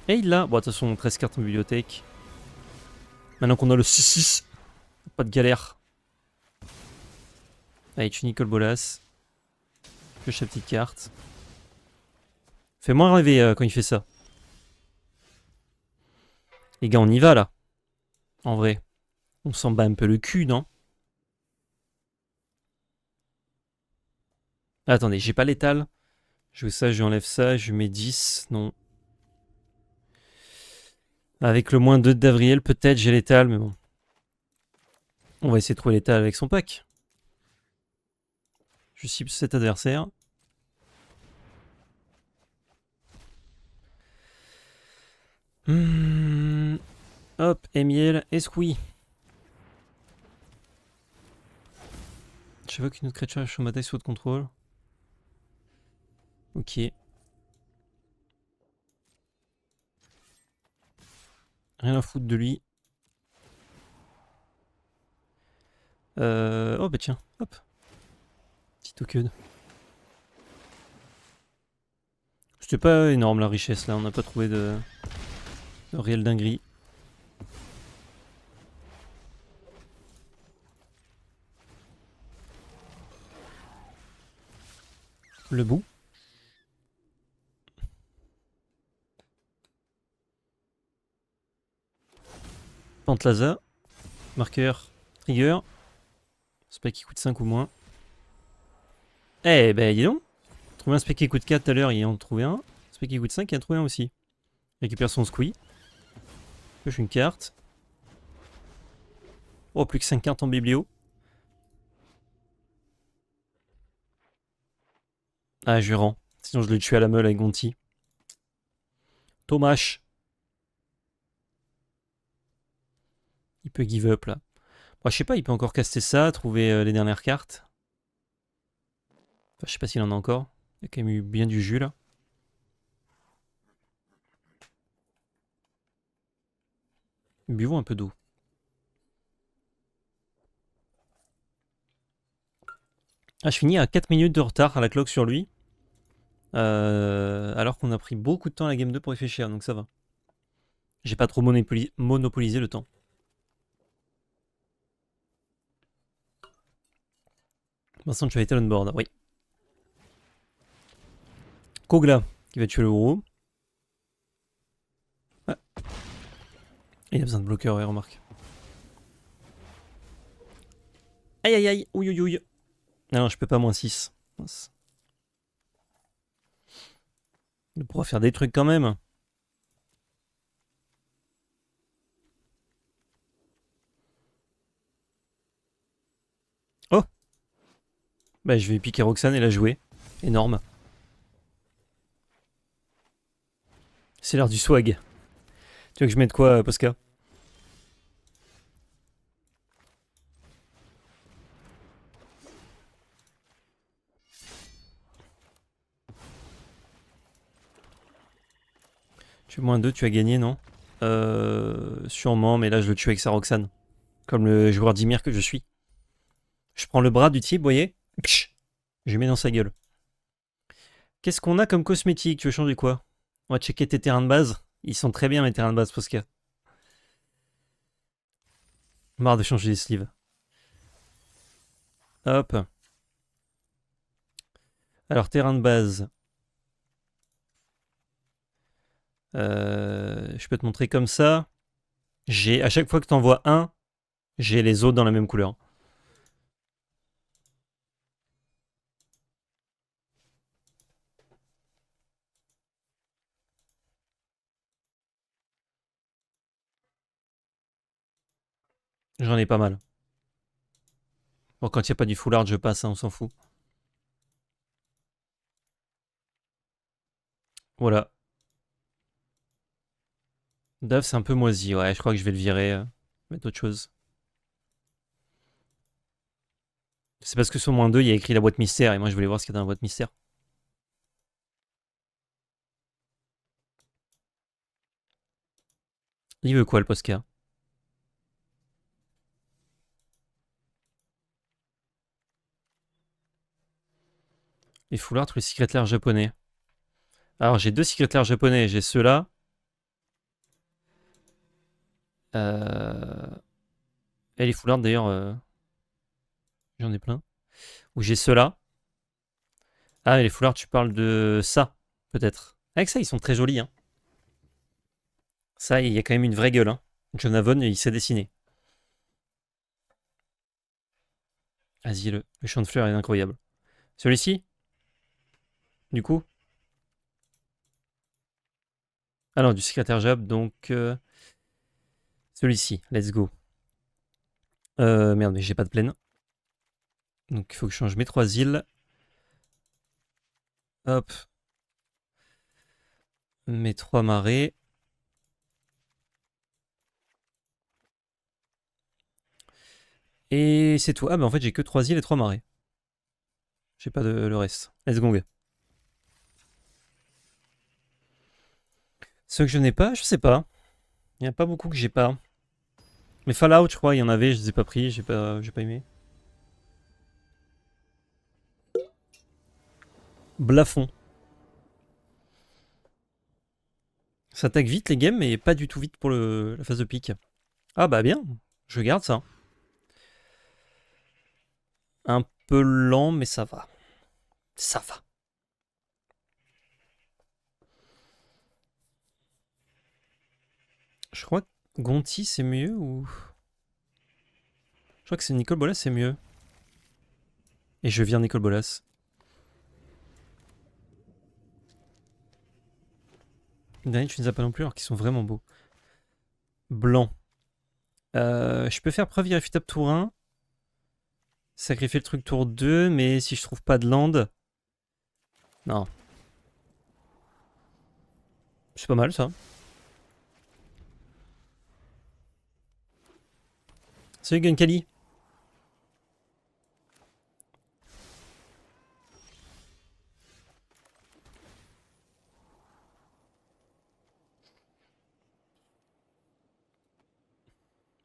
Et il l'a. Bon, de toute façon, 13 cartes en bibliothèque. Maintenant qu'on a le 6-6, pas de galère. Allez, tu Nicol Bolas. Pioche la petite carte. Fais-moi rêver quand il fait ça. Les gars, on y va là. En vrai. On s'en bat un peu le cul, non? Ah, attendez, j'ai pas l'étal. Je veux ça, je lui enlève ça, je lui mets 10. Non. Avec le moins 2 d'Avriel, peut-être j'ai l'étal, mais bon. On va essayer de trouver l'étal avec son pack. Je cible cet adversaire. Hop, Emiel, Esqui. Je veux qu'une autre créature sur ma taille soit de contrôle. Ok. Rien à foutre de lui. Oh bah tiens, hop. Petit token. C'était pas énorme la richesse là, on n'a pas trouvé de réelle dinguerie. Le bout. Pantlaza. Marqueur. Trigger. Spec qui coûte 5 ou moins. Eh ben dis donc. Trouvé un spec qui coûte 4 tout à l'heure, il en a trouvé un. Spec qui coûte 5, il en a trouvé un aussi. Récupère son squee. Pioche une carte. Oh, plus que 5 cartes en biblio. Ah, je rends. Sinon je l'ai tué à la meule avec Gonti. Thomas. Il peut give up là. Bon, je sais pas, il peut encore caster ça, trouver les dernières cartes. Enfin, je sais pas s'il en a encore. Il y a quand même eu bien du jus là. Buvons un peu d'eau. Ah, je finis à 4 minutes de retard à la cloque sur lui. Alors qu'on a pris beaucoup de temps à la game 2 pour réfléchir, donc ça va. J'ai pas trop monopolisé le temps. Vincent, tu as été on board, oui. Kogla, qui va tuer le gros. Ah. Il a besoin de bloqueur, ouais, remarque. Aïe aïe aïe, ouïe ouïe ouïe. Non, je peux pas moins 6. Il pourra faire des trucs quand même. Oh. Bah je vais piquer Roxane et la jouer. Énorme. C'est l'heure du swag. Tu veux que je mette quoi, Posca? Tu es moins 2, tu as gagné, non? Sûrement, mais là je le tue avec sa Roxane. Comme le joueur d'Ymir que je suis. Je prends le bras du type, vous voyez? Je mets dans sa gueule. Qu'est-ce qu'on a comme cosmétique? Tu veux changer quoi? On va checker tes terrains de base. Ils sont très bien mes terrains de base, Posca. Marre de changer les sleeves. Hop. Alors, terrain de base. Je peux te montrer comme ça. À chaque fois que tu envoies un, j'ai les autres dans la même couleur. J'en ai pas mal. Bon, quand il n'y a pas du full art, je passe, hein, on s'en fout. Voilà. Dave, c'est un peu moisi. Ouais, je crois que je vais le virer. Mettre autre chose. C'est parce que sur moins 2, il y a écrit la boîte mystère. Et moi, je voulais voir ce qu'il y a dans la boîte mystère. Il veut quoi, le Posca? Les full art ou les secrétaires japonais? Alors, j'ai deux secrétaires japonais. J'ai ceux-là. Et les full art, d'ailleurs, j'en ai plein. Ou j'ai ceux-là. Ah, et les full art, tu parles de ça, peut-être. Avec ça, ils sont très jolis. Hein. Ça, il y a quand même une vraie gueule. Hein. John Avon, il sait dessiner. Vas-y, le champ de fleurs est incroyable. Celui-ci, du coup. Ah non, du secrétaire Jab, donc celui-ci, let's go. Merde, mais j'ai pas de plaine. Donc il faut que je change mes 3 îles. Hop. Mes 3 marais. Et c'est tout. Ah bah en fait j'ai que 3 îles et 3 marais. J'ai pas le reste. Let's go. Ceux que je n'ai pas, je sais pas. Il n'y a pas beaucoup que j'ai pas. Mais Fallout, je crois, il y en avait, je les ai pas pris, j'ai pas aimé. Blafond. Ça attaque vite les games, mais pas du tout vite pour la phase de pique. Ah bah bien, je garde ça. Un peu lent, mais ça va. Ça va. Je crois que Gonti c'est mieux ou... Je crois que c'est Nicole Bolas c'est mieux. Et je viens Nicole Bolas. Le dernier tu ne les as pas non plus alors qu'ils sont vraiment beaux. Blanc. Je peux faire preuve irréfutable tour 1. Sacrifier le truc tour 2, mais si je trouve pas de land... Non. C'est pas mal ça. Salut Gunkali.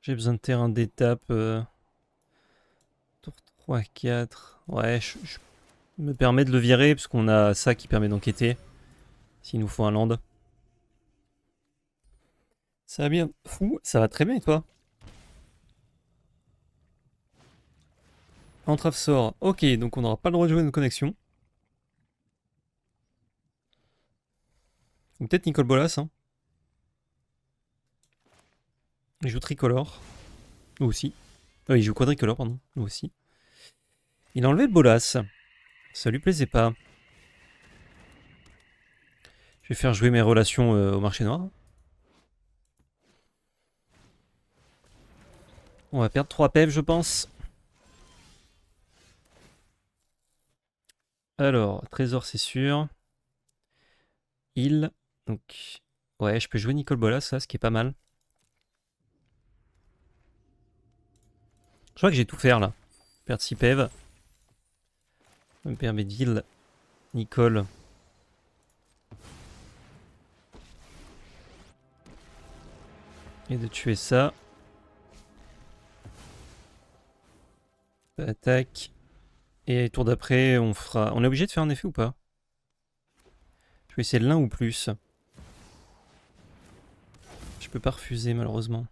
J'ai besoin de terrain d'étape. Tour 3, 4. Ouais, je me permets de le virer parce qu'on a ça qui permet d'enquêter. S'il nous faut un land. Ça va bien. Fou, ça va très bien et toi? Entrave sort. Ok, donc on n'aura pas le droit de jouer une connexion. Ou peut-être Nicole Bolas. Hein. Il joue tricolore. Nous aussi. Il joue quadricolore, pardon. Nous aussi. Il a enlevé le Bolas. Ça lui plaisait pas. Je vais faire jouer mes relations au marché noir. On va perdre 3 PEV, je pense. Alors, trésor, c'est sûr. Il. Donc, ouais, je peux jouer Nicole Bolas, ça, ce qui est pas mal. Je crois que j'ai tout faire là. Perdre 6 PEV. Ça me permet d'heal Nicole. Et de tuer ça. Attaque. Et tour d'après, on fera. On est obligé de faire un effet ou pas? Je vais essayer l'un ou plus. Je peux pas refuser malheureusement.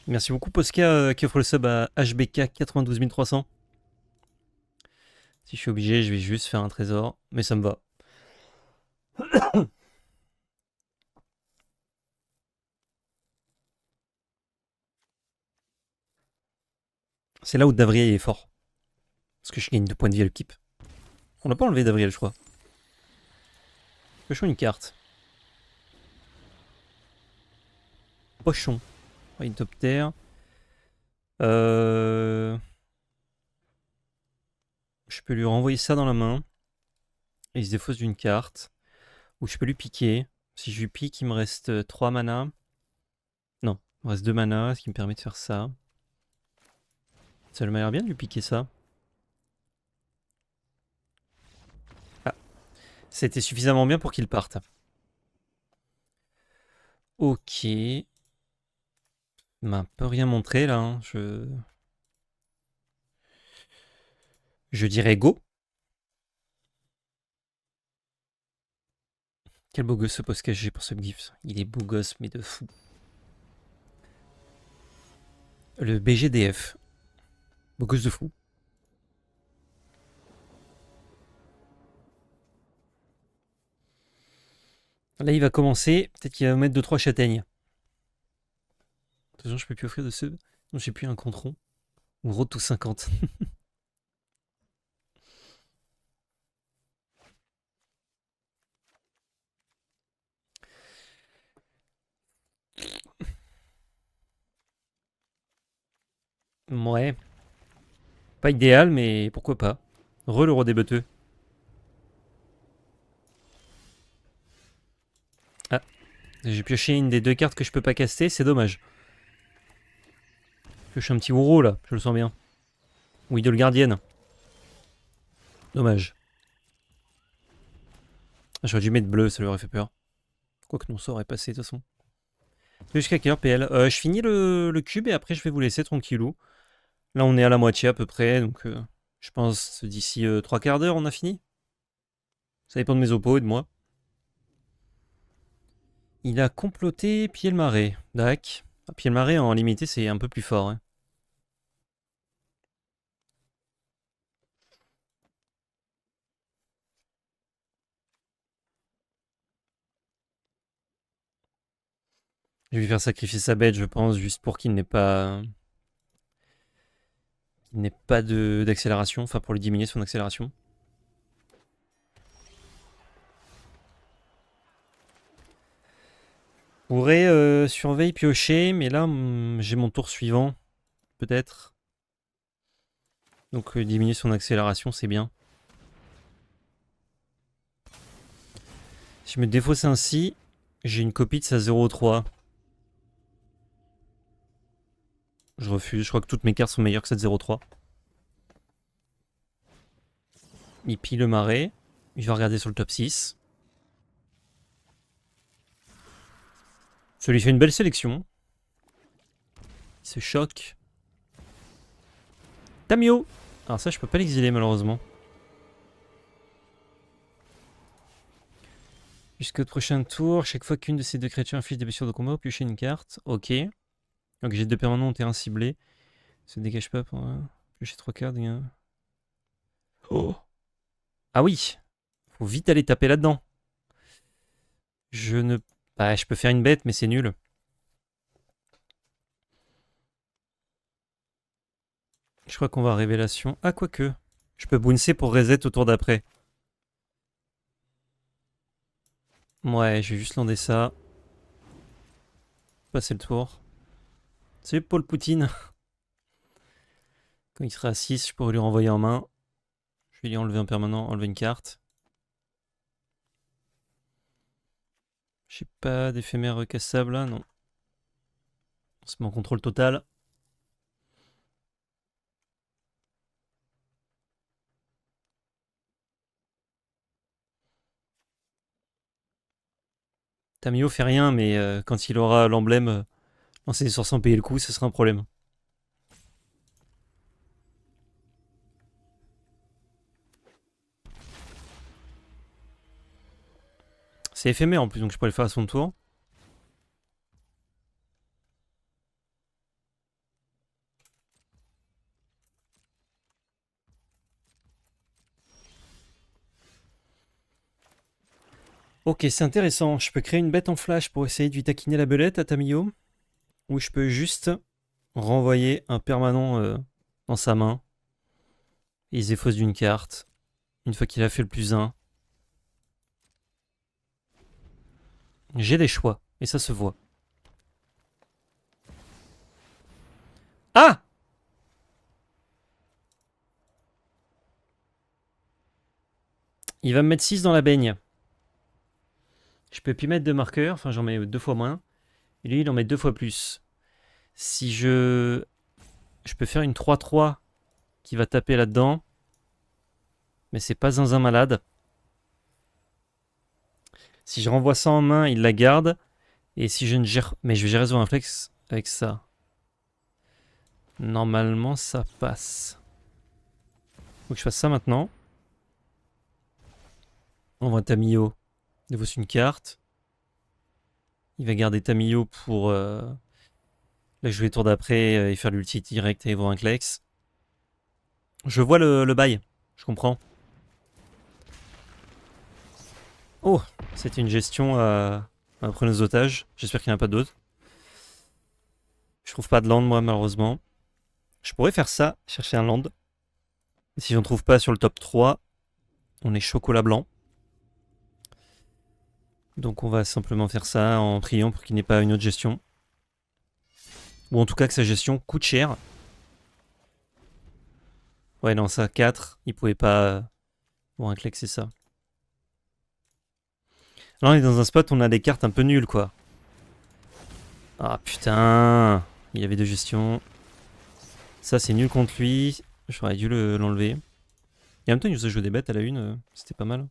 Merci beaucoup Posca qui offre le sub à HBK 92300. Si je suis obligé, je vais juste faire un trésor. Mais ça me va. C'est là où Davriel est fort. Parce que je gagne 2 points de vie à l'équipe. On l'a pas enlevé Davriel, je crois. Pochon une carte. Pochon. Hypnoptère. Je peux lui renvoyer ça dans la main. Et il se défausse d'une carte. Ou je peux lui piquer. Si je lui pique, il me reste 3 mana. Non, il me reste 2 mana, ce qui me permet de faire ça. Ça m'a l'air bien de lui piquer ça. Ah, c'était suffisamment bien pour qu'il parte. Ok. Il m'a un peu rien montré là. Hein. Je dirais go. Quel beau gosse ce post caché pour ce GIF. Il est beau gosse, mais de fou. Le BGDF. Beau gosse de fou. Là, il va commencer. Peut-être qu'il va mettre 2-3 châtaignes. De toute façon, je peux plus offrir de ce. Non, j'ai plus un compte rond. Ou road to 50. Ouais. Pas idéal, mais pourquoi pas. Le roi des beuteux. Ah, j'ai pioché une des 2 cartes que je peux pas caster, c'est dommage. Je pioche un petit Ouro là, je le sens bien. Ou idole gardienne. Dommage. Ah, j'aurais dû mettre bleu, ça lui aurait fait peur. Quoique non, ça aurait passé de toute façon. Jusqu'à quelle heure PL Je finis le cube et après je vais vous laisser tranquillou. Là on est à la moitié à peu près, donc je pense d'ici 3 quarts d'heure on a fini. Ça dépend de mes oppos et de moi. Il a comploté Pied-le-Marais. Dac. Pied-le-Marais en limité c'est un peu plus fort. Hein. Je vais lui faire sacrifier sa bête je pense, juste pour qu'il n'ait pas... qu'il n'ait pas d'accélération, enfin pour lui diminuer son accélération. Pourrait surveiller piocher, mais là j'ai mon tour suivant, peut-être. Donc diminuer son accélération, c'est bien. Si je me défausse ainsi, j'ai une copie de sa 0,3. Je refuse, je crois que toutes mes cartes sont meilleures que cette 0,3. Il pille le marais. Il va regarder sur le top 6. Ça lui fait une belle sélection. Il se choque. Tamiyo. Alors ça, je peux pas l'exiler malheureusement. Jusqu'au prochain tour, chaque fois qu'une de ces deux créatures inflige des blessures de combat, piochez une carte. Ok. Donc j'ai deux permanents au terrain ciblé. Ça ne dégage pas pour... piocher 3 cartes. Oh. Ah oui. Faut vite aller taper là-dedans. Je ne... Bah, je peux faire une bête, mais c'est nul. Je crois qu'on va révélation. Ah, quoique. Je peux bouncer pour reset au tour d'après. Ouais, je vais juste lander ça. Passer le tour. Salut Paul Poutine. Quand il sera à 6, je pourrais lui renvoyer en main. Je vais lui enlever un permanent, enlever une carte. J'ai pas d'éphémère recassable là, non. On se met en contrôle total. Tamiyo fait rien, mais quand il aura l'emblème lancé sur sans payer le coup, ce sera un problème. C'est éphémère en plus, donc je pourrais le faire à son tour. Ok, c'est intéressant. Je peux créer une bête en flash pour essayer de lui taquiner la belette à Tamiyo. Ou je peux juste renvoyer un permanent dans sa main. Et il se défausse d'une carte. Une fois qu'il a fait le plus 1. J'ai des choix. Et ça se voit. Ah! Il va me mettre 6 dans la baigne. Je peux plus mettre de marqueur. Enfin, j'en mets 2 fois moins. Et lui, il en met 2 fois plus. Si je... Je peux faire une 3-3 qui va taper là-dedans. Mais c'est pas zinzin malade. Si je renvoie ça en main, il la garde. Et si je ne gère... Mais je vais gérer son réflexe avec ça. Normalement, ça passe. Faut que je fasse ça maintenant. On voit Tamiyo. Il défausse une carte. Il va garder Tamiyo pour la jouer tour d'après et faire l'ulti direct et voir un Klex. Je vois le bail. Je comprends. Oh, c'était une gestion à prendre aux otages. J'espère qu'il n'y en a pas d'autres. Je trouve pas de land, moi, malheureusement. Je pourrais faire ça, chercher un land. Et si j'en trouve pas sur le top 3, on est chocolat blanc. Donc on va simplement faire ça en priant pour qu'il n'ait pas une autre gestion. Ou en tout cas que sa gestion coûte cher. Ouais, non, ça, 4, il pouvait pas... Bon, un Klex, c'est ça. Là, on est dans un spot où on a des cartes un peu nulles, quoi. Ah, putain. Il y avait deux gestions. Ça, c'est nul contre lui. J'aurais dû l'enlever. Et en même temps, il nous a joué des bêtes à la une. C'était pas mal.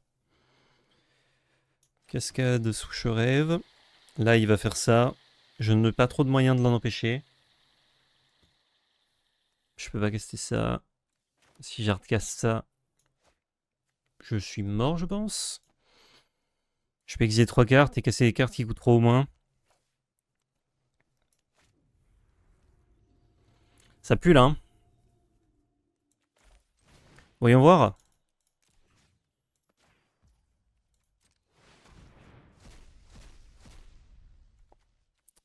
Cascade, souche rêve. Là, il va faire ça. Je n'ai pas trop de moyens de l'en empêcher. Je peux pas caster ça. Si j'hardcaste ça, je suis mort, je pense. Je peux exiler 3 cartes et casser les cartes qui coûtent trop au moins. Ça pue là. Hein. Voyons voir.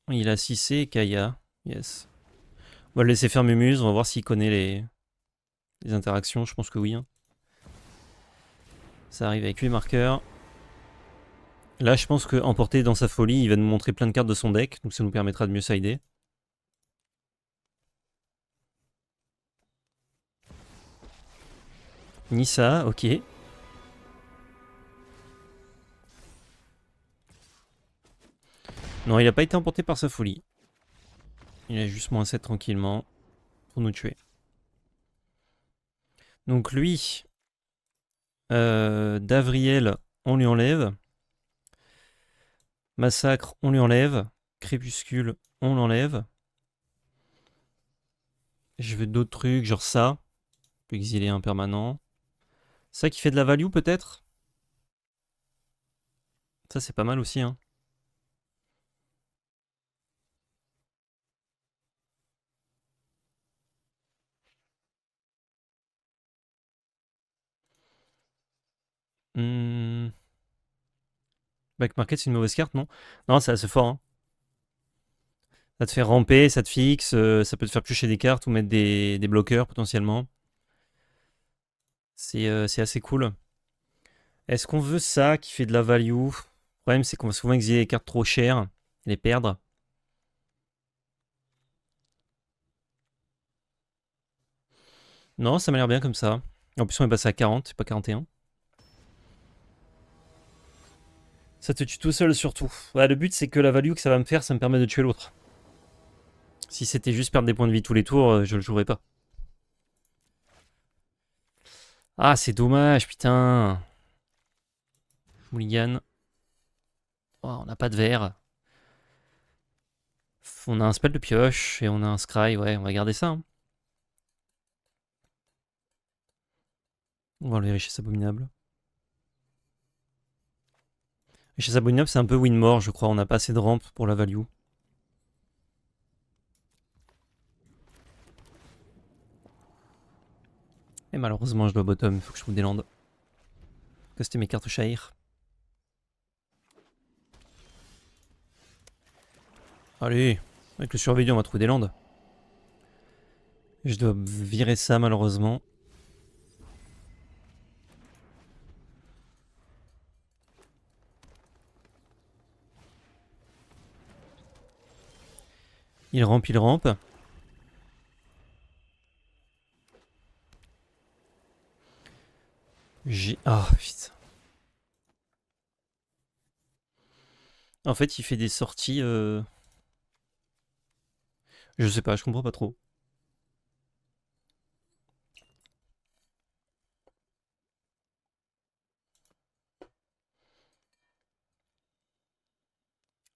Il a 6C et Kaya. Yes. On va le laisser faire Mumuse. On va voir s'il connaît les interactions. Je pense que oui. Hein. Ça arrive avec 8 marqueurs. Là, je pense qu'emporté dans sa folie, il va nous montrer plein de cartes de son deck. Donc ça nous permettra de mieux sider. Nissa, ok. Non, il a pas été emporté par sa folie. Il a juste -7 tranquillement pour nous tuer. Donc lui, Davriel, on lui enlève. Massacre, on lui enlève. Crépuscule, on l'enlève. Je veux d'autres trucs, genre ça. On peut exiler un permanent. Ça qui fait de la value peut-être. Ça c'est pas mal aussi, hein. Back Market c'est une mauvaise carte, non? Non, c'est assez fort, hein. Ça te fait ramper, ça te fixe, ça peut te faire piocher des cartes ou mettre des bloqueurs potentiellement. C'est assez cool. Est-ce qu'on veut ça qui fait de la value? Le problème c'est qu'on va souvent exiler les cartes trop chères et les perdre. Non, ça m'a l'air bien comme ça. En plus on est passé à 40, c'est pas 41. Ça te tue tout seul surtout. Ouais, le but c'est que la value que ça va me faire, ça me permet de tuer l'autre. Si c'était juste perdre des points de vie tous les tours, je le jouerais pas. Ah, c'est dommage, putain. Mulligan. Oh, on n'a pas de verre. On a un spell de pioche et on a un scry, ouais, on va garder ça, hein. On va enlever Richesse Abominable. Richesse Abominable, c'est un peu win-more, je crois. On n'a pas assez de rampe pour la value. Et malheureusement, je dois bottom. Il faut que je trouve des landes. Que c'était mes cartes Shahir. Allez, avec le surveillant, on va trouver des landes. Je dois virer ça, malheureusement. Il rampe, il rampe. J'ai... Ah, putain. En fait, il fait des sorties... Je sais pas, je comprends pas trop.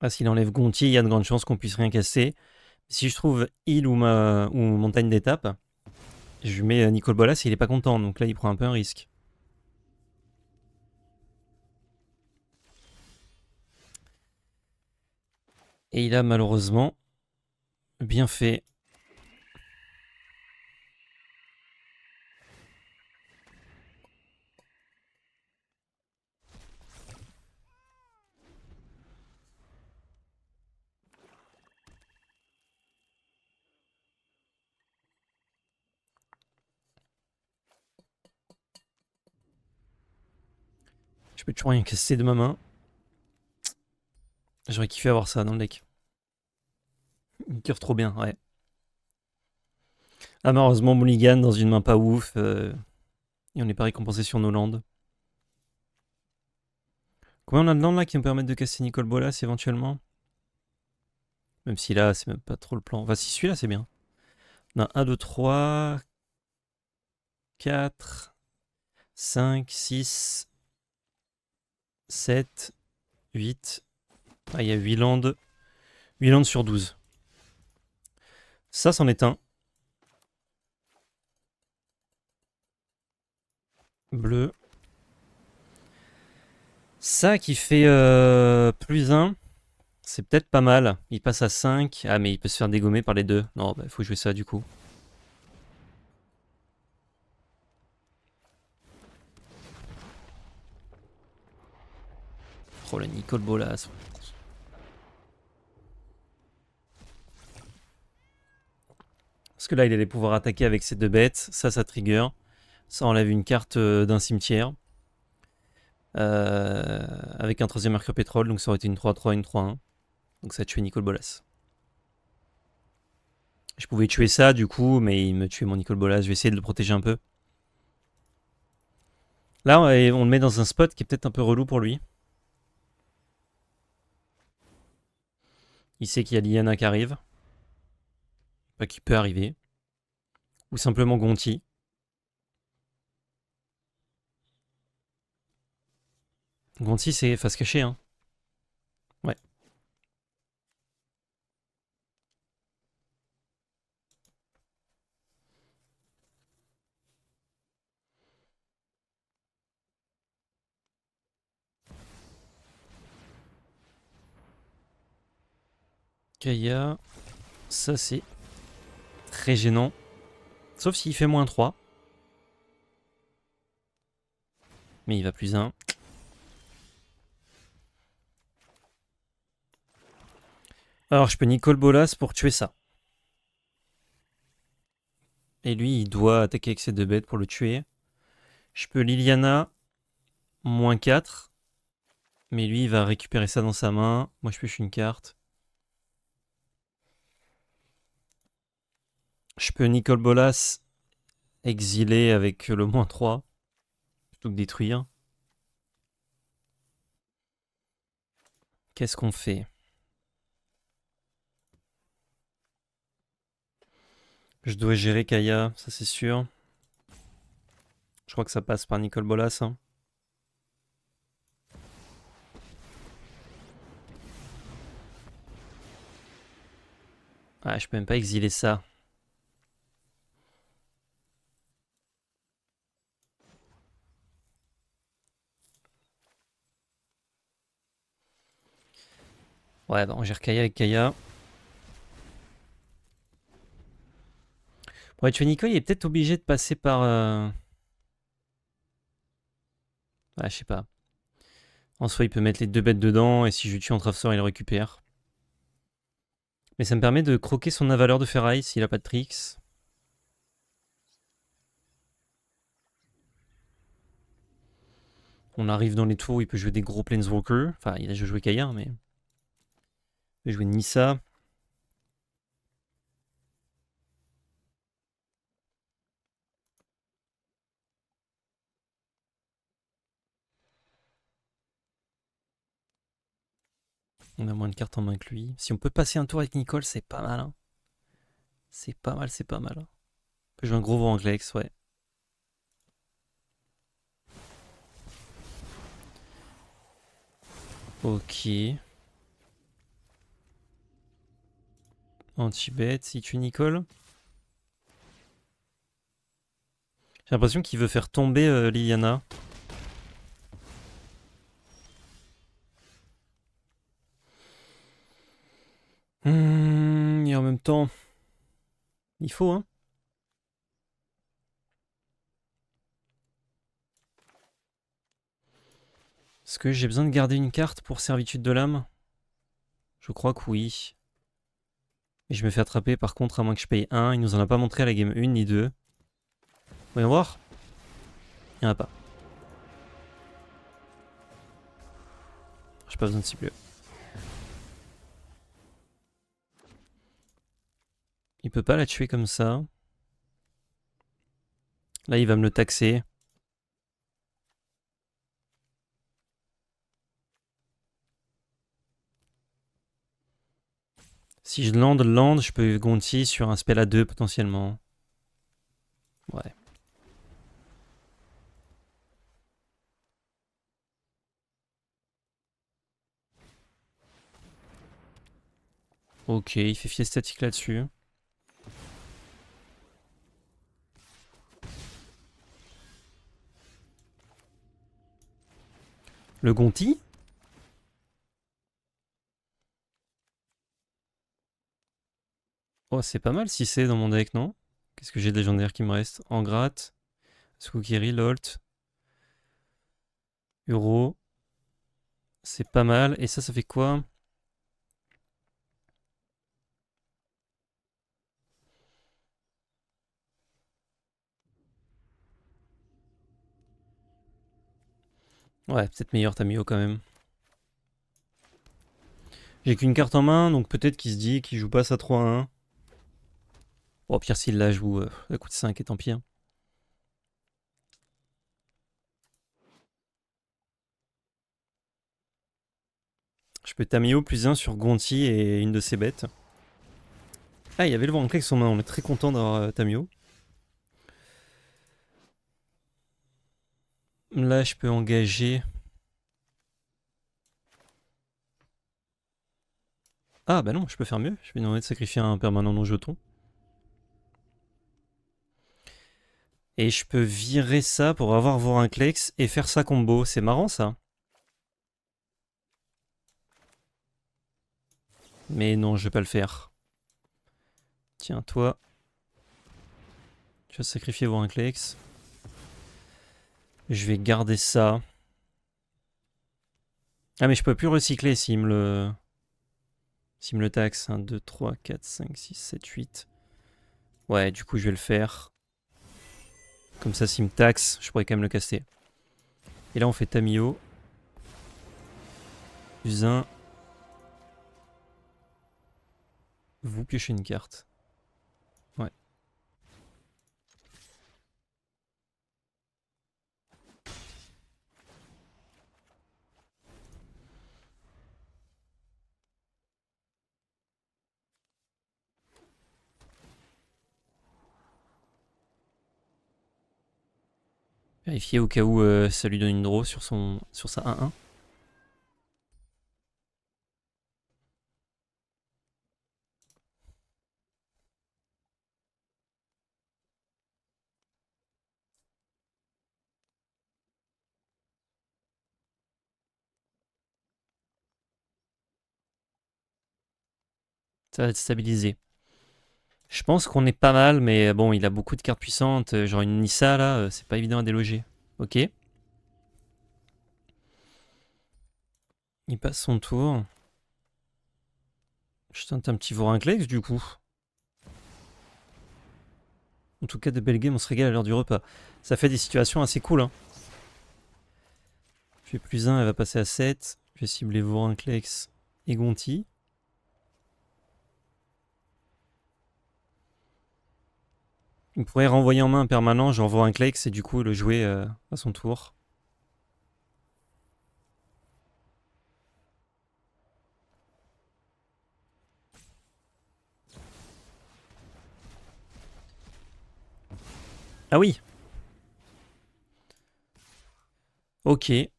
Ah, s'il enlève Gontier, il y a de grandes chances qu'on puisse rien casser. Si je trouve île ou montagne d'étape, je lui mets Nicole Bolas, il est pas content, donc là il prend un peu un risque. Et il a malheureusement bien fait. Je peux toujours rien casser de ma main. J'aurais kiffé avoir ça dans le deck. Il cure trop bien, ouais. Ah, malheureusement, Mulligan dans une main pas ouf. Et on n'est pas récompensé sur nos landes. Combien on a de landes là qui me permettent de casser Nicole Bolas éventuellement? Même si là, c'est même pas trop le plan. Enfin, si celui-là, c'est bien. On a 1, 2, 3, 4, 5, 6, 7, 8. Ah, il y a 8 landes. 8 landes sur 12. Ça, c'en est un. Bleu. Ça qui fait plus 1. C'est peut-être pas mal. Il passe à 5. Ah, mais il peut se faire dégommer par les deux. Non, bah, faut jouer ça du coup. Oh, la Nicole Bolas. Parce que là, il allait pouvoir attaquer avec ses deux bêtes. Ça trigger. Ça enlève une carte d'un cimetière. Avec un troisième marqueur pétrole. Donc ça aurait été une 3-3, une 3-1. Donc ça a tué Nicole Bolas. Je pouvais tuer ça du coup, mais il me tuait mon Nicole Bolas. Je vais essayer de le protéger un peu. Là, on le met dans un spot qui est peut-être un peu relou pour lui. Il sait qu'il y a Liliana qui arrive. Pas qui peut arriver. Ou simplement Gonti. Gonti, c'est face cachée, hein. Ouais. Kaya. Ça, c'est très gênant. Sauf s'il fait moins 3. Mais il va plus 1. Alors, je peux Nicole Bolas pour tuer ça. Et lui, il doit attaquer avec ses 2 bêtes pour le tuer. Je peux Liliana, moins 4. Mais lui, il va récupérer ça dans sa main. Moi, je pioche une carte. Je peux Nicole Bolas exiler avec le moins 3. Plutôt que détruire. Qu'est-ce qu'on fait? Je dois gérer Kaya, ça c'est sûr. Je crois que ça passe par Nicole Bolas. Hein. Ah, je peux même pas exiler ça. Ouais, bah on gère Kaya avec Kaya. Ouais, tu vois, Nicole, il est peut-être obligé de passer par... Ah, je sais pas. En soi, il peut mettre les 2 bêtes dedans, et si je tue en Travesor, il le récupère. Mais ça me permet de croquer son avaleur de ferraille s'il a pas de tricks. On arrive dans les tours où il peut jouer des gros Planeswalkers. Enfin, il a déjà joué Kaya, mais... Il peut jouer Nissa. On a moins de cartes en main que lui. Si on peut passer un tour avec Nicole, c'est pas mal. Hein. C'est pas mal, c'est pas mal. On peut jouer un gros Vorinclex, ouais. Ok. Anti-bet, si tu Nicole. J'ai l'impression qu'il veut faire tomber Liliana. Et en même temps, il faut, hein. Est-ce que j'ai besoin de garder une carte pour servitude de l'âme? Je crois que oui. Et je me fais attraper par contre à moins que je paye 1. Il nous en a pas montré à la game 1 ni 2. Voyons voir. Il n'y en a pas. J'ai pas besoin de cible. Il peut pas la tuer comme ça. Là, il va me le taxer. Si je land, je peux Gonti sur un spell à 2 potentiellement. Ouais. Ok, il fait fiestatique là-dessus. Le Gonti? Oh, c'est pas mal si c'est dans mon deck, non? Qu'est-ce que j'ai de légendaire qui me reste? Angrat, Skukiri, Lolt, Uro. C'est pas mal. Et ça fait quoi? Ouais, peut-être meilleur Tamio quand même. J'ai qu'une carte en main, donc peut-être qu'il se dit qu'il joue pas sa 3-1. Bon, au pire, s'il la joue, ça coûte 5 et tant pis. Hein. Je peux Tamio plus 1 sur Gonti et une de ses bêtes. Ah, il y avait le Vorinclex en main, on est très content d'avoir Tamio. Là, je peux engager... Ah bah non, je peux faire mieux. Je vais demander de sacrifier un permanent non jeton. Et je peux virer ça pour avoir Vorinclex et faire ça combo. C'est marrant ça. Mais non, je vais pas le faire. Tiens, toi. Tu vas sacrifier Vorinclex. Je vais garder ça. Ah mais je peux plus recycler s'il me le... S'il me le taxe. 1, 2, 3, 4, 5, 6, 7, 8. Ouais, du coup je vais le faire. Comme ça, s'il me taxe, je pourrais quand même le caster. Et là, on fait Tamio. Plus 1. Vous piochez une carte. Ouais. Vérifier au cas où ça lui donne une draw sur sa 1-1. Ça va être stabilisé. Je pense qu'on est pas mal, mais bon, il a beaucoup de cartes puissantes. Genre une Nissa là, c'est pas évident à déloger. Ok. Il passe son tour. Je tente un petit Vorinclex du coup. En tout cas, de belles games, on se régale à l'heure du repas. Ça fait des situations assez cool. Hein. Je fais plus 1, elle va passer à 7. Je vais cibler Vorinclex et Gonti. Il pourrait renvoyer en main un permanent, genre Vorinclex, et du coup le jouer à son tour. Ah oui. Ok. J'ai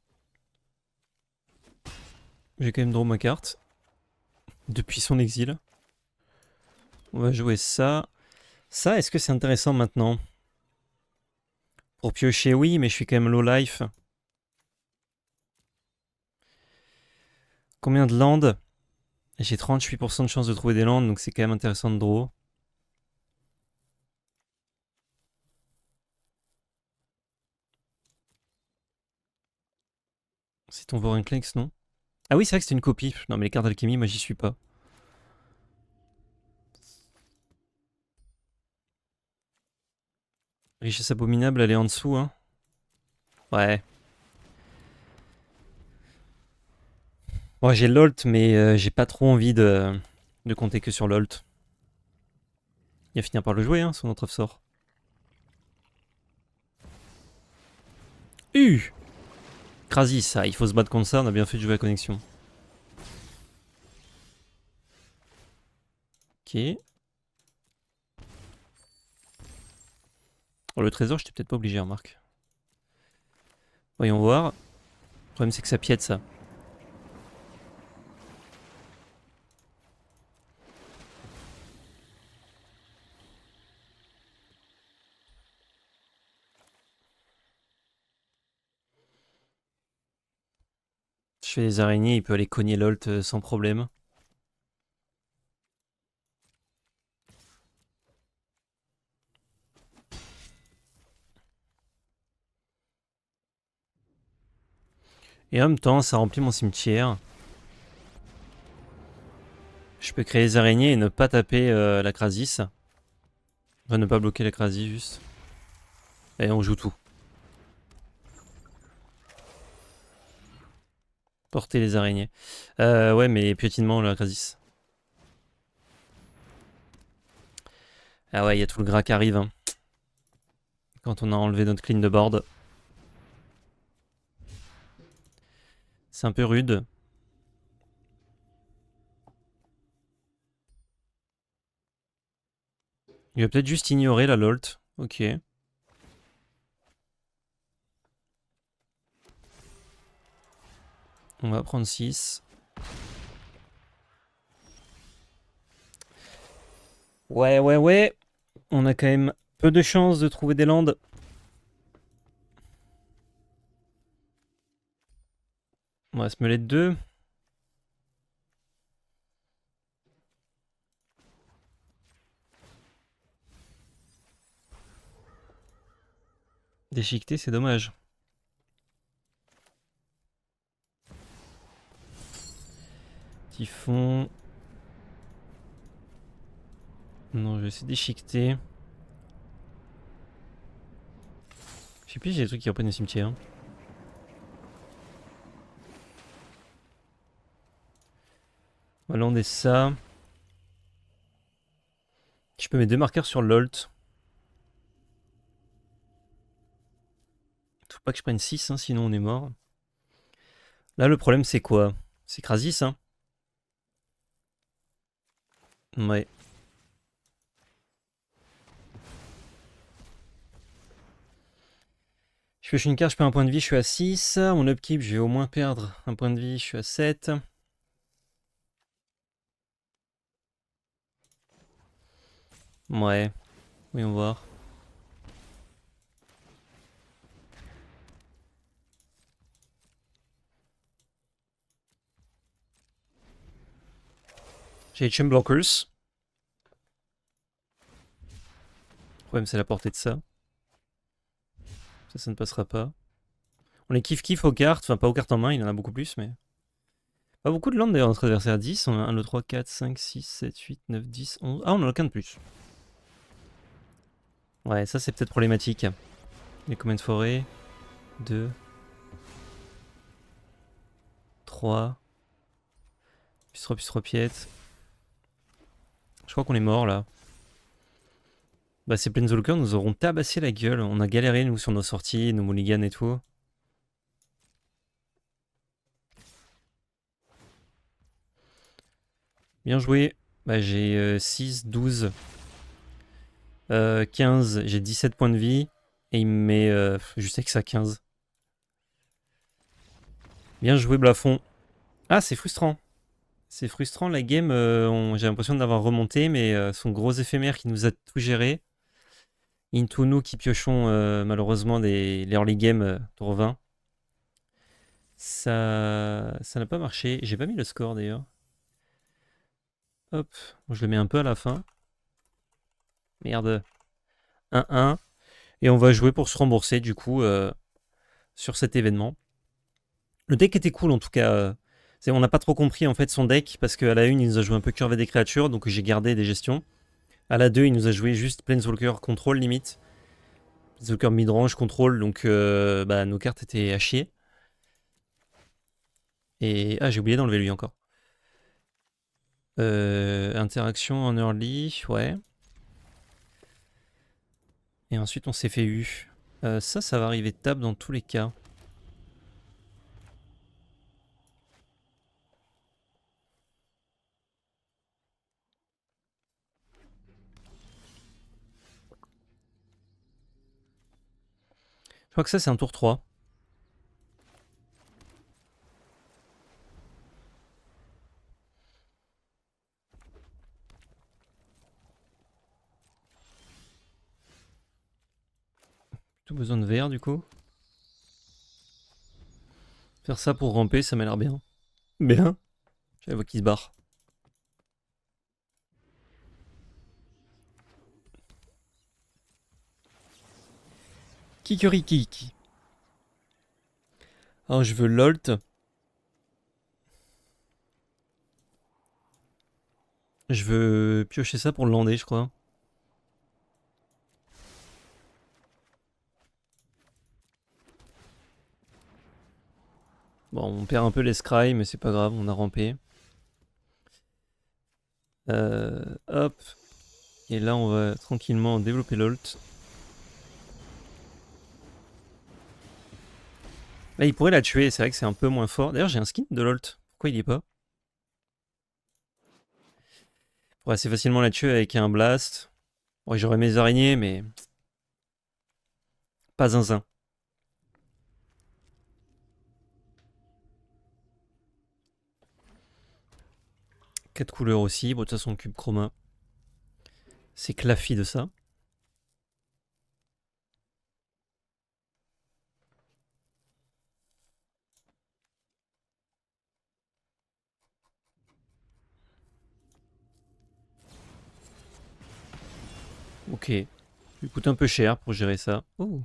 quand même draw ma carte. Depuis son exil. On va jouer ça. Ça, est-ce que c'est intéressant maintenant? Pour piocher, oui, mais je suis quand même low life. Combien de landes? J'ai 38% de chance de trouver des landes, donc c'est quand même intéressant de draw. C'est ton Vorinclex, non? Ah oui, c'est vrai que c'est une copie. Non, mais les cartes d'alchimie, moi j'y suis pas. Richesse abominable, elle est en dessous, hein. Ouais. Bon, j'ai l'Olt, mais j'ai pas trop envie de compter que sur l'Olt. Il va finir par le jouer, hein, son autre sort. Crazy, ça, il faut se battre contre ça, on a bien fait de jouer la connexion. Ok. Oh, le trésor, j'étais peut-être pas obligé, remarque. Voyons voir. Le problème, c'est que ça piète, ça. Je fais des araignées, il peut aller cogner l'Olt sans problème. Et en même temps, ça remplit mon cimetière. Je peux créer des araignées et ne pas taper la Krasis. Enfin, ne pas bloquer la Krasis, juste. Et on joue tout. Porter les araignées. Ouais, mais piétinement, la Krasis. Ah ouais, il y a tout le gras qui arrive. Hein. Quand on a enlevé notre clean de board. C'est un peu rude. Il va peut-être juste ignorer la Lolt. Ok. On va prendre 6. Ouais. On a quand même peu de chances de trouver des landes. On va se mêler de 2. Déchiqueté, c'est dommage. Typhon. Non, je vais essayer d'échiqueter. Je sais plus, j'ai des trucs qui reprennent le cimetière. On va lander ça. Je peux mettre 2 marqueurs sur l'Olt. Faut pas que je prenne 6, hein, sinon on est mort. Là, le problème, c'est quoi? C'est Krasis, hein. Ouais. Je pioche une carte, je perds un point de vie, je suis à 6. Mon upkeep, je vais au moins perdre un point de vie, je suis à 7. Ouais. Voyons voir. J'ai les Chain Blockers. Le problème, c'est la portée de ça. Ça ne passera pas. On les kiff aux cartes. Enfin, pas aux cartes en main, il en a beaucoup plus, mais... Pas beaucoup de landes d'ailleurs, notre adversaire 10. On a 1, 2, 3, 4, 5, 6, 7, 8, 9, 10, 11... Ah, on en a qu'un de plus. Ouais, ça c'est peut-être problématique. Il y a combien de forêts? 2... 3... Plus 3 piètes. Je crois qu'on est mort là. Bah ces Planeswalkers nous auront tabassé la gueule. On a galéré nous sur nos sorties, nos mulligans et tout. Bien joué. Bah j'ai 6, 12, 15. J'ai 17 points de vie. Et il me met juste avec ça 15. Bien joué Blafond. Ah c'est frustrant. C'est frustrant la game. J'ai l'impression d'avoir remonté. Mais son gros éphémère qui nous a tout géré. Into nous qui piochons malheureusement les early game tour 20. Ça n'a pas marché. J'ai pas mis le score d'ailleurs. Hop, bon, je le mets un peu à la fin. Merde. 1-1. Et on va jouer pour se rembourser du coup sur cet événement. Le deck était cool en tout cas. On n'a pas trop compris en fait son deck parce qu'à la 1 il nous a joué un peu curvé des créatures, donc j'ai gardé des gestions. À la 2 il nous a joué juste Planeswalker contrôle limite. Planeswalker midrange contrôle, donc bah, nos cartes étaient à chier. Et ah j'ai oublié d'enlever lui encore. Interaction en early, ouais. Et ensuite on s'est fait U. Ça va arriver de table dans tous les cas. Je crois que ça c'est un tour 3. Tout besoin de VR du coup. Faire ça pour ramper, ça m'a l'air bien. Bien. J'avais voix qui se barre. Kikuriki. Alors je veux Lolt. Je veux piocher ça pour le lander, je crois. Bon, on perd un peu les scry, mais c'est pas grave, on a rampé. Hop. Et là, on va tranquillement développer l'Olt. Là, il pourrait la tuer, c'est vrai que c'est un peu moins fort. D'ailleurs, j'ai un skin de l'Olt. Pourquoi il y est pas? On pourrait assez facilement la tuer avec un blast. Ouais, j'aurais mes araignées, mais pas zinzin. 4 couleurs aussi. Bon, de toute façon, cube chroma. C'est claffi de ça. Ok. Il coûte un peu cher pour gérer ça. Oh.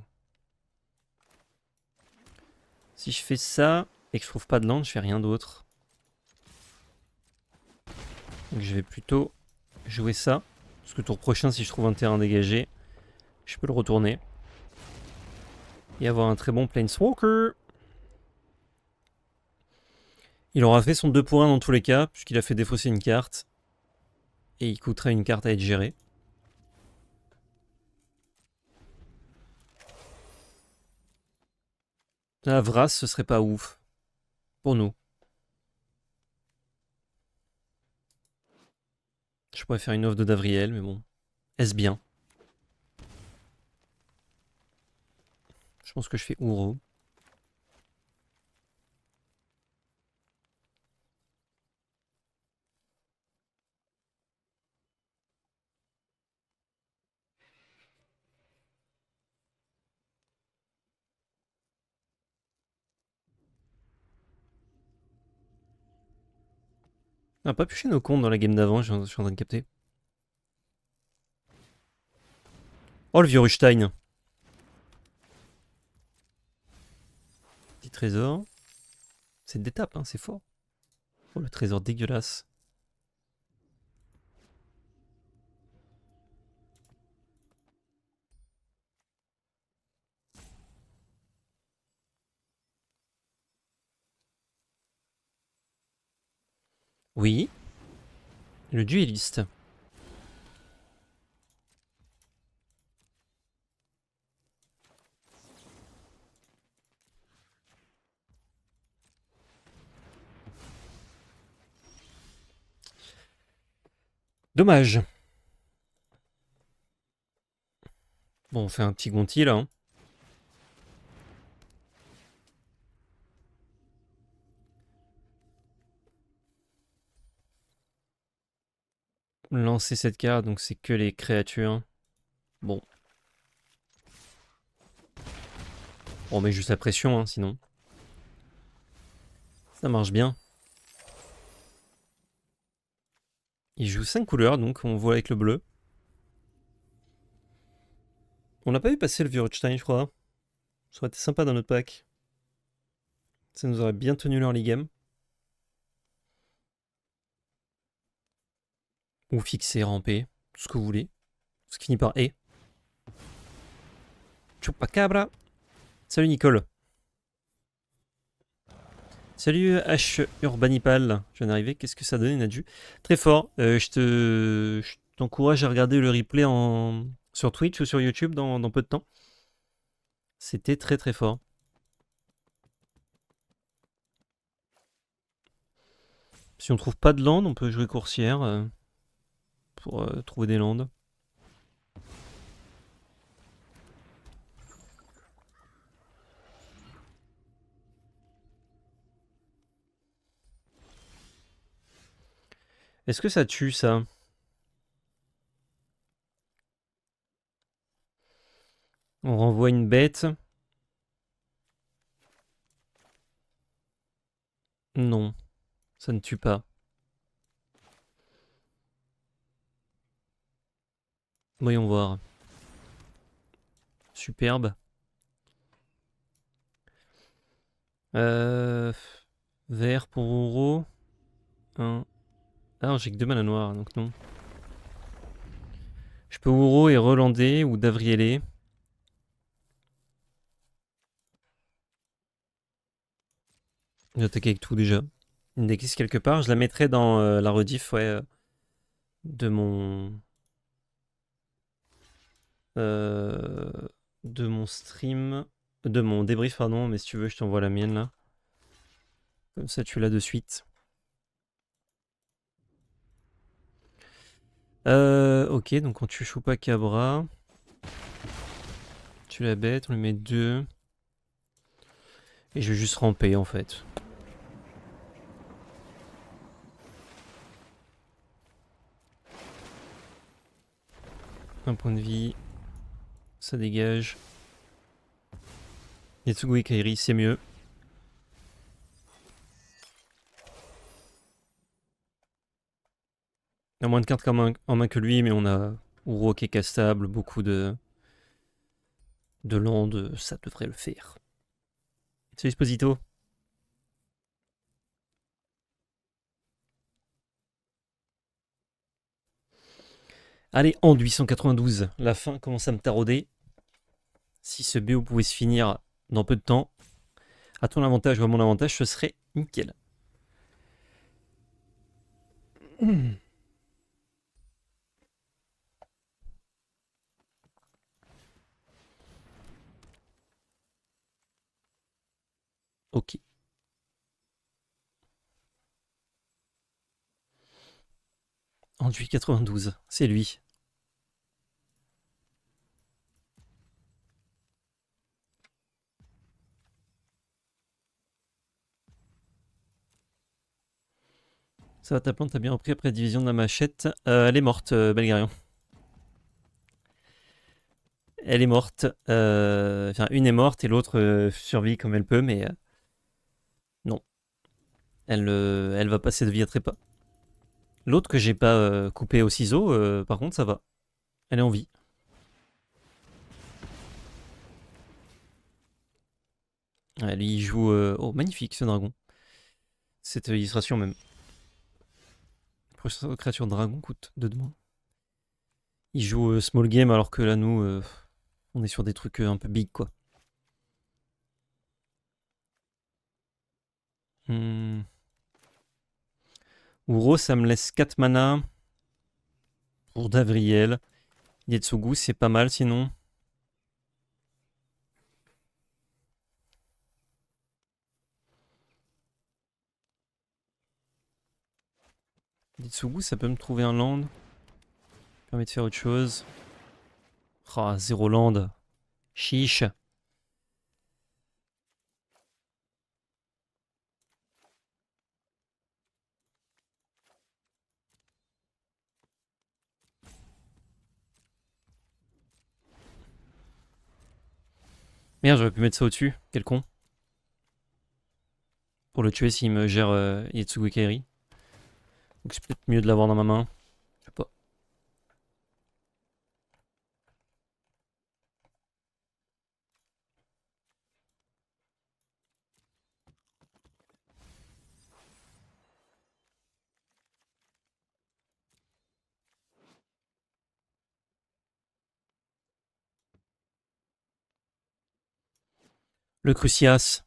Si je fais ça et que je trouve pas de land, je fais rien d'autre. Donc je vais plutôt jouer ça. Parce que tour prochain, si je trouve un terrain dégagé, je peux le retourner. Et avoir un très bon Planeswalker. Il aura fait son 2 pour 1 dans tous les cas, puisqu'il a fait défausser une carte. Et il coûterait une carte à être gérée. La Vras, ce serait pas ouf. Pour nous. Je pourrais faire une offre de Davriel, mais bon. Est-ce bien? Je pense que je fais Uro. On n'a pas pioché nos comptes dans la game d'avant, je suis en train de capter. Oh, le vieux Rushstein. Petit trésor. C'est des tapes, hein, c'est fort. Oh, le trésor dégueulasse. Oui. Le dueliste. Dommage. Bon, on fait un petit Gonti là. Hein. Lancer cette carte, donc c'est que les créatures. Bon. On met juste la pression, hein, sinon. Ça marche bien. Il joue 5 couleurs, donc on voit avec le bleu. On n'a pas vu passer le vieux Rothstein, je crois. Ça aurait été sympa dans notre pack. Ça nous aurait bien tenu l'early game. Ou fixer, ramper, tout ce que vous voulez. Ce qui finit par E. Chupacabra. Salut Nicole. Salut H Urbanipal. Je viens d'arriver. Qu'est-ce que ça donne, Nadju? Très fort. Je t'encourage à regarder le replay sur Twitch ou sur YouTube dans peu de temps. C'était très très fort. Si on trouve pas de land, on peut jouer coursière pour trouver des landes. Est-ce que ça tue ça? On renvoie une bête. Non, ça ne tue pas. Voyons voir. Superbe. Vert pour Uro. Ah non, j'ai que 2 mana noirs, donc non. Je peux Uro et relander ou Davrielé. J'ai attaqué avec tout déjà. Une déquise quelque part. Je la mettrai dans la rediff, ouais, de mon... de mon stream. De mon débrief, pardon. Mais si tu veux, je t'envoie la mienne, là. Comme ça, tu l'as de suite. Ok, donc on tue Chupacabra. Tu la bête, on lui met 2. Et je vais juste ramper en fait. Un point de vie. Ça dégage. Yetsugui Kairi, c'est mieux. Il y a moins de cartes en main que lui, mais on a Uro qui est castable, beaucoup de land, ça devrait le faire. C'est Esposito. Allez, en 892, la fin commence à me tarauder. Si ce BO pouvait se finir dans peu de temps, à ton avantage ou à mon avantage, ce serait nickel. Ok. En 892, c'est lui. Ça va, ta plante, t'as bien repris après la division de la machette. Elle est morte, Belgarion. Elle est morte. Enfin, une est morte et l'autre survit comme elle peut, mais non. Elle va passer de vie à trépas. L'autre que j'ai pas coupé au ciseau, par contre, ça va. Elle est en vie. Ouais, lui, il joue... Oh, magnifique, ce dragon. Cette illustration, même. Prochaine créature dragon coûte 2 de moins. Il joue small game, alors que là, nous, on est sur des trucs un peu big, quoi. Uro, ça me laisse 4 mana. Pour Davriel. Yetsugu, c'est pas mal, sinon. Yetsugu, ça peut me trouver un land. Permet de faire autre chose. Oh, 0 land. Chiche. Merde, j'aurais pu mettre ça au-dessus. Quel con. Pour le tuer s'il me gère Yetsugu Kairi. Donc c'est peut-être mieux de l'avoir dans ma main. Je sais pas. Le Crucias.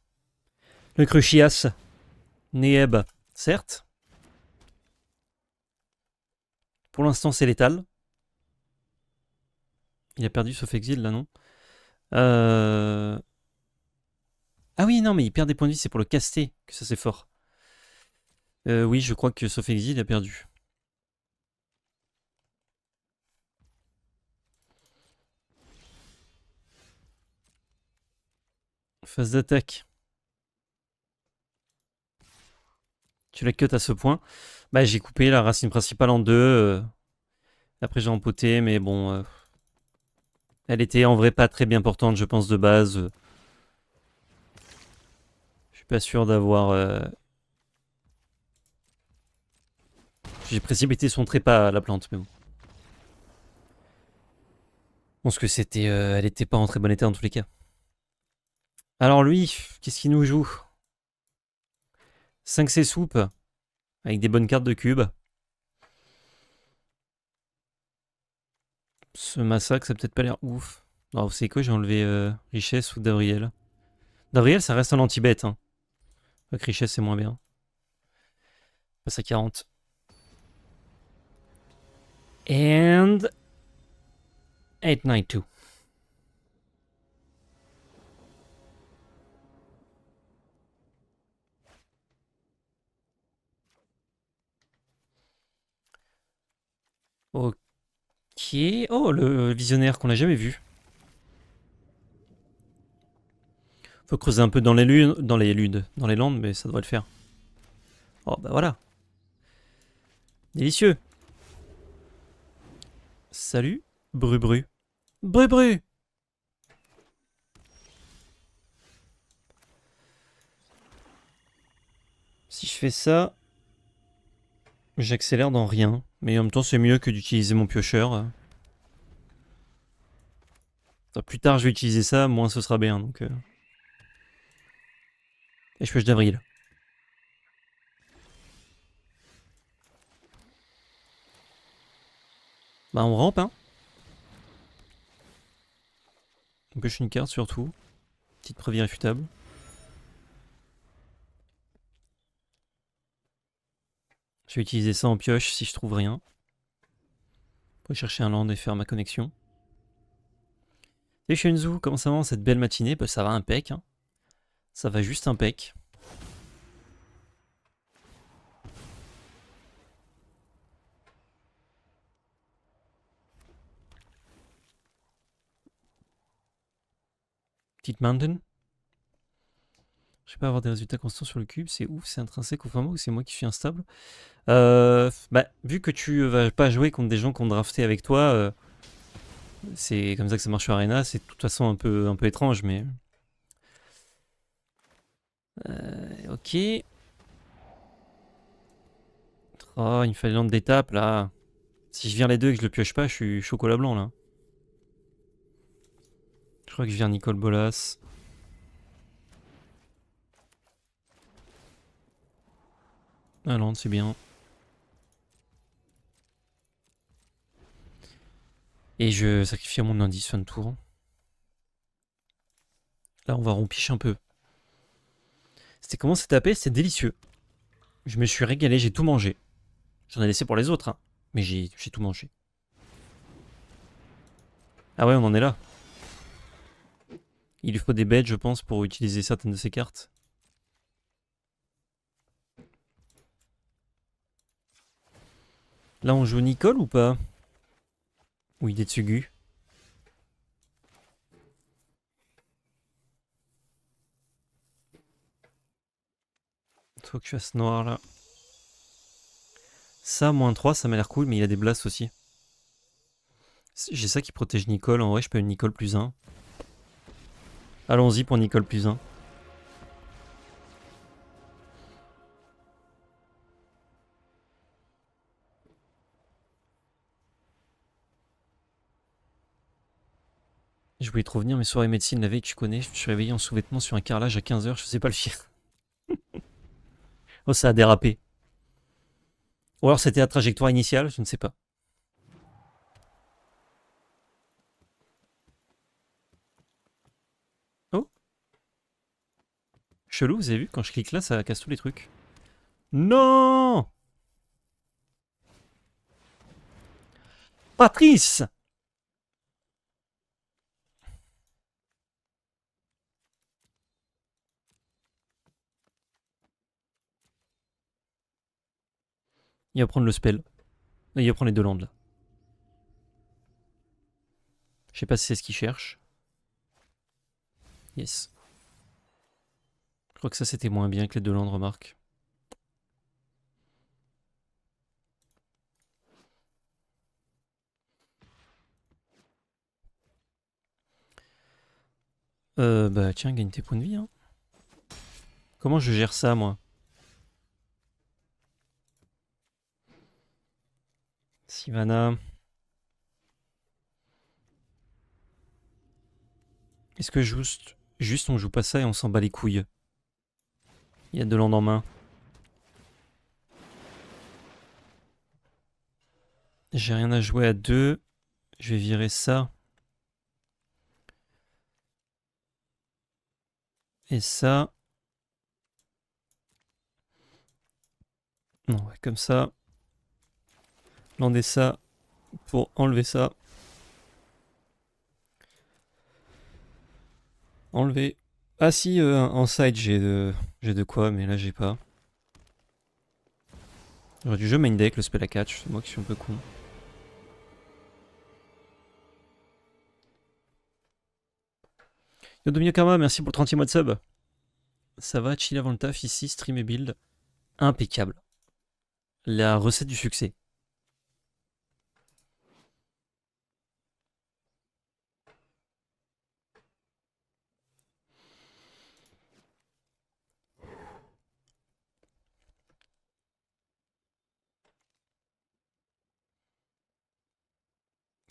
Le Crucias. Neeb. Certes. Pour l'instant, c'est létal. Il a perdu sauf exil là, non Ah oui, non, mais il perd des points de vie, c'est pour le caster que ça c'est fort. Oui, je crois que sauf exil, il a perdu. Phase d'attaque. Tu la cut à ce point. Bah, j'ai coupé la racine principale en 2. Après, j'ai empoté, mais bon. Elle était en vrai pas très bien portante, je pense, de base. Je suis pas sûr d'avoir. J'ai précipité son trépas à la plante, mais bon. Je pense que c'était. Elle était pas en très bon état en tous les cas. Alors lui, qu'est-ce qu'il nous joue? 5C soupe, avec des bonnes cartes de cube. Ce massacre, ça a peut-être pas l'air ouf. Alors, vous savez quoi, j'ai enlevé Richesse ou Davriel. Davriel, ça reste un anti-bête. Hein. Donc Richesse, c'est moins bien. Passe à 40. And 892. Ok. Ok. Oh, le visionnaire qu'on n'a jamais vu. Faut creuser un peu dans les lunes, dans les landes, mais ça devrait le faire. Oh, bah voilà. Délicieux. Salut, Bru-Bru. Bru-Bru. Si je fais ça, j'accélère dans rien. Mais en même temps, c'est mieux que d'utiliser mon piocheur. Enfin, plus tard, je vais utiliser ça, moins ce sera bien. Donc, Et je pioche d'avril. Bah, on rampe, hein. On pioche une carte surtout. Petite preuve irréfutable. Je vais utiliser ça en pioche si je trouve rien. Pour chercher un land et faire ma connexion. Salut Shenzu, comment ça va en cette belle matinée? Bah, ça va impec. Hein. Ça va juste impec. Petite mountain. Je sais pas, avoir des résultats constants sur le cube, c'est ouf, c'est intrinsèque au fin mot ou c'est moi qui suis instable? Bah, vu que tu vas pas jouer contre des gens qui ont drafté avec toi, c'est comme ça que ça marche sur Arena, c'est de toute façon un peu étrange, mais... Ok. Oh, il me fallait l'ordre d'étape, là. Si je viens les deux et que je le pioche pas, je suis chocolat blanc, là. Je crois que je viens Nicole Bolas. Ah non, c'est bien. Et je sacrifie mon indice fin de tour. Là, on va rompiche un peu. C'était comment c'est tapé? C'était délicieux. Je me suis régalé, j'ai tout mangé. J'en ai laissé pour les autres, hein. Mais j'ai tout mangé. Ah ouais, on en est là. Il lui faut des bêtes, je pense, pour utiliser certaines de ces cartes. Là, on joue Nicole ou pas? Ou Hidetsugu? Faut que je fasse noir, là. Ça, -3, ça m'a l'air cool, mais il a des blasts aussi. J'ai ça qui protège Nicole. En vrai, je peux une Nicole +1. Allons-y pour Nicole +1. Je voulais trop venir mes soirées médecine la veille, tu connais. Je me suis réveillé en sous-vêtements sur un carrelage à 15h, je faisais pas le fier. Oh, ça a dérapé. Ou alors c'était la trajectoire initiale, je ne sais pas. Oh. Chelou, vous avez vu, quand je clique là, ça casse tous les trucs. Non! Patrice! Il va prendre le spell. Il va prendre les deux landes là. Je sais pas si c'est ce qu'il cherche. Yes. Je crois que ça c'était moins bien que les deux landes, remarque. Bah tiens, gagne tes points de vie. Hein. Comment je gère ça, moi? Sivana. Est-ce que juste on joue pas ça et on s'en bat les couilles? Il y a deux landes en main. J'ai rien à jouer à deux. Je vais virer ça. Et ça. Non, ouais, comme ça. Lander ça pour enlever ça. Enlever. Ah si, en side j'ai de quoi, mais là j'ai pas. J'aurais dû jouer main deck, le spell à catch, c'est moi qui suis un peu con. Domino Karma, merci pour le 30e mois de sub. Ça va, chill avant le taf ici, stream et build. Impeccable. La recette du succès.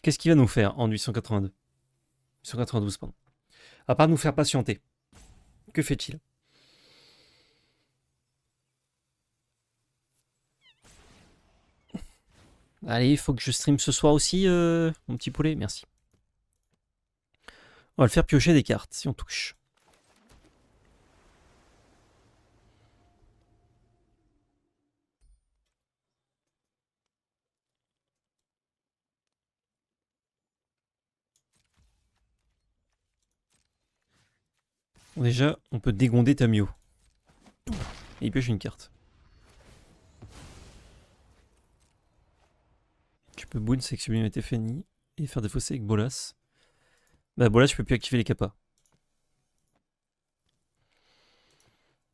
Qu'est-ce qu'il va nous faire en 882 892, pardon. À part nous faire patienter. Que fait-il? Allez, il faut que je stream ce soir aussi, mon petit poulet, merci. On va le faire piocher des cartes, si on touche. Bon, déjà, on peut dégonder Tamio. Et il pioche une carte. Tu peux boon, c'est que Sublime était fini. Et faire défausser avec Bolas. Bah Bolas, je peux plus activer les capas.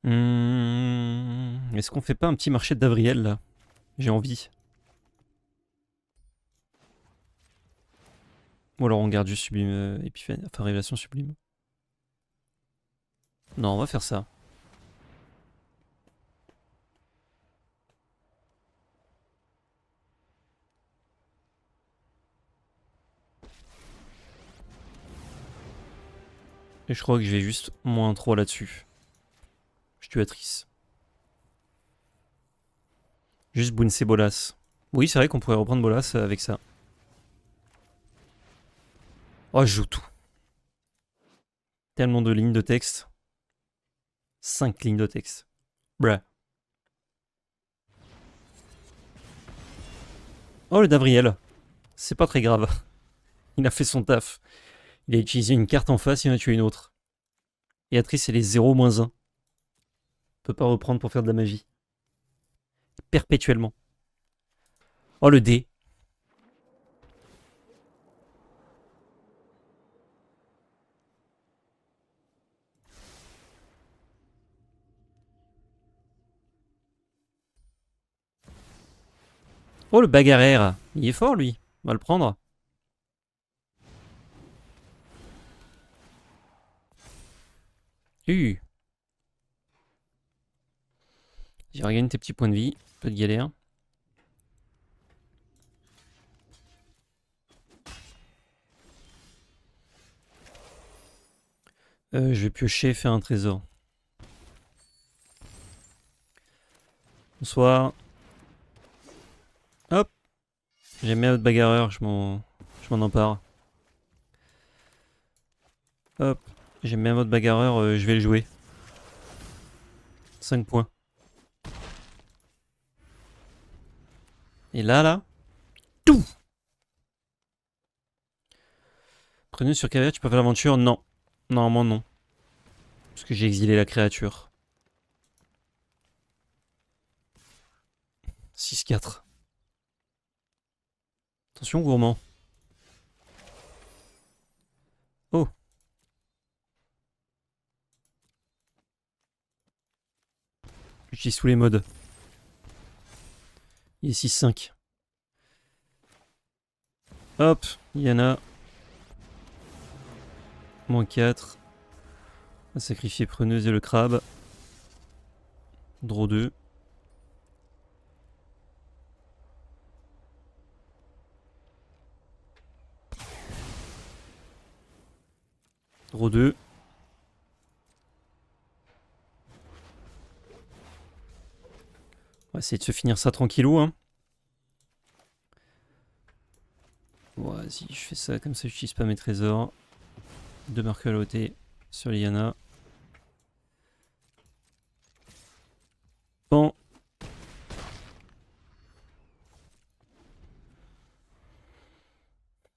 Est-ce qu'on fait pas un petit marché d'Avriel là? J'ai envie. Ou alors on garde juste Sublime Épiphanie, enfin Révélation Sublime. Non, on va faire ça. Et je crois que je vais juste moins 3 là-dessus. Je tue Atrice. Juste Bounce Bolas. Oui, c'est vrai qu'on pourrait reprendre Bolas avec ça. Oh, je joue tout. Tellement de lignes de texte. 5 lignes de texte. Bruh. Oh, le Davriel. C'est pas très grave. Il a fait son taf. Il a utilisé une carte en face, il en a tué une autre. Et Atrice, elle est 0-1. On peut pas reprendre pour faire de la magie. Perpétuellement. Oh, le dé. Oh, le bagarreur. Il est fort, lui. On va le prendre. J'ai regagné tes petits points de vie. Peu de galère. Je vais piocher, faire un trésor. Bonsoir. Hop. J'aime bien votre bagarreur, je m'en empare. Hop. J'aime bien votre bagarreur, je vais le jouer. 5 points. Et là, tout. Prévenu sur carrière, tu peux faire l'aventure? Non. Normalement, non. Parce que j'ai exilé la créature. 6-4. Attention, gourmand. Oh. J'utilise tous les modes. Il est 6-5. Hop, Yana. -4. On va sacrifier Preneuse et le crabe. Draw 2. Draw 2. On va essayer de se finir ça tranquillou. Hein. Vas-y, je fais ça comme ça, j'utilise pas mes trésors. 2 marqueurs à l'OT sur Liana. Bon.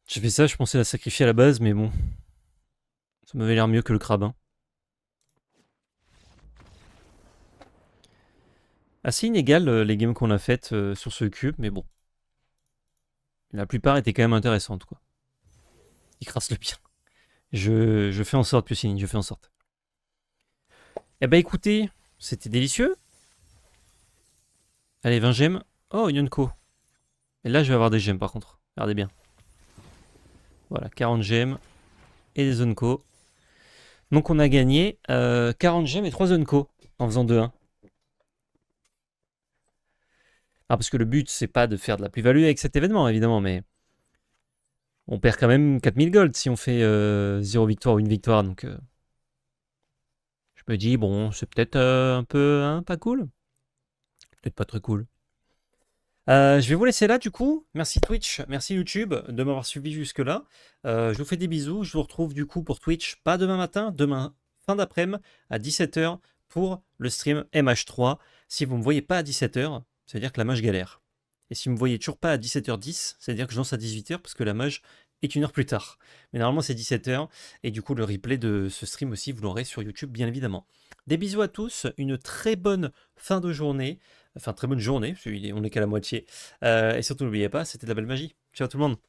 J'ai fait ça, je pensais la sacrifier à la base, mais bon. Ça m'avait l'air mieux que le crabe. Hein. Assez inégal les games qu'on a faites sur ce cube, mais bon. La plupart étaient quand même intéressantes, quoi. Il crasse le bien. Je fais en sorte, Pucine, je fais en sorte. Eh ben écoutez, c'était délicieux. Allez, 20 gemmes. Oh, Yonko. Et là, je vais avoir des gemmes par contre. Regardez bien. Voilà, 40 gemmes et des Zonko. Donc on a gagné 40 gemmes et 3 Zonko en faisant 2-1. Ah, parce que le but, c'est pas de faire de la plus-value avec cet événement, évidemment, mais on perd quand même 4000 gold si on fait 0 victoire ou 1 victoire. Donc je me dis, bon, c'est peut-être un peu pas cool. Peut-être pas très cool. Je vais vous laisser là du coup. Merci Twitch, merci YouTube de m'avoir suivi jusque-là. Je vous fais des bisous. Je vous retrouve du coup pour Twitch, pas demain matin, demain fin d'après-midi à 17h pour le stream MH3. Si vous ne me voyez pas à 17h, ça veut dire que la mage galère. Et si vous ne me voyez toujours pas à 17h10, ça veut dire que je lance à 18h parce que la mage est 1 heure plus tard. Mais normalement c'est 17h et du coup le replay de ce stream aussi vous l'aurez sur YouTube bien évidemment. Des bisous à tous, une très bonne fin de journée. Enfin, très bonne journée, on est qu'à la moitié. Et surtout, n'oubliez pas, c'était de la belle magie. Ciao tout le monde.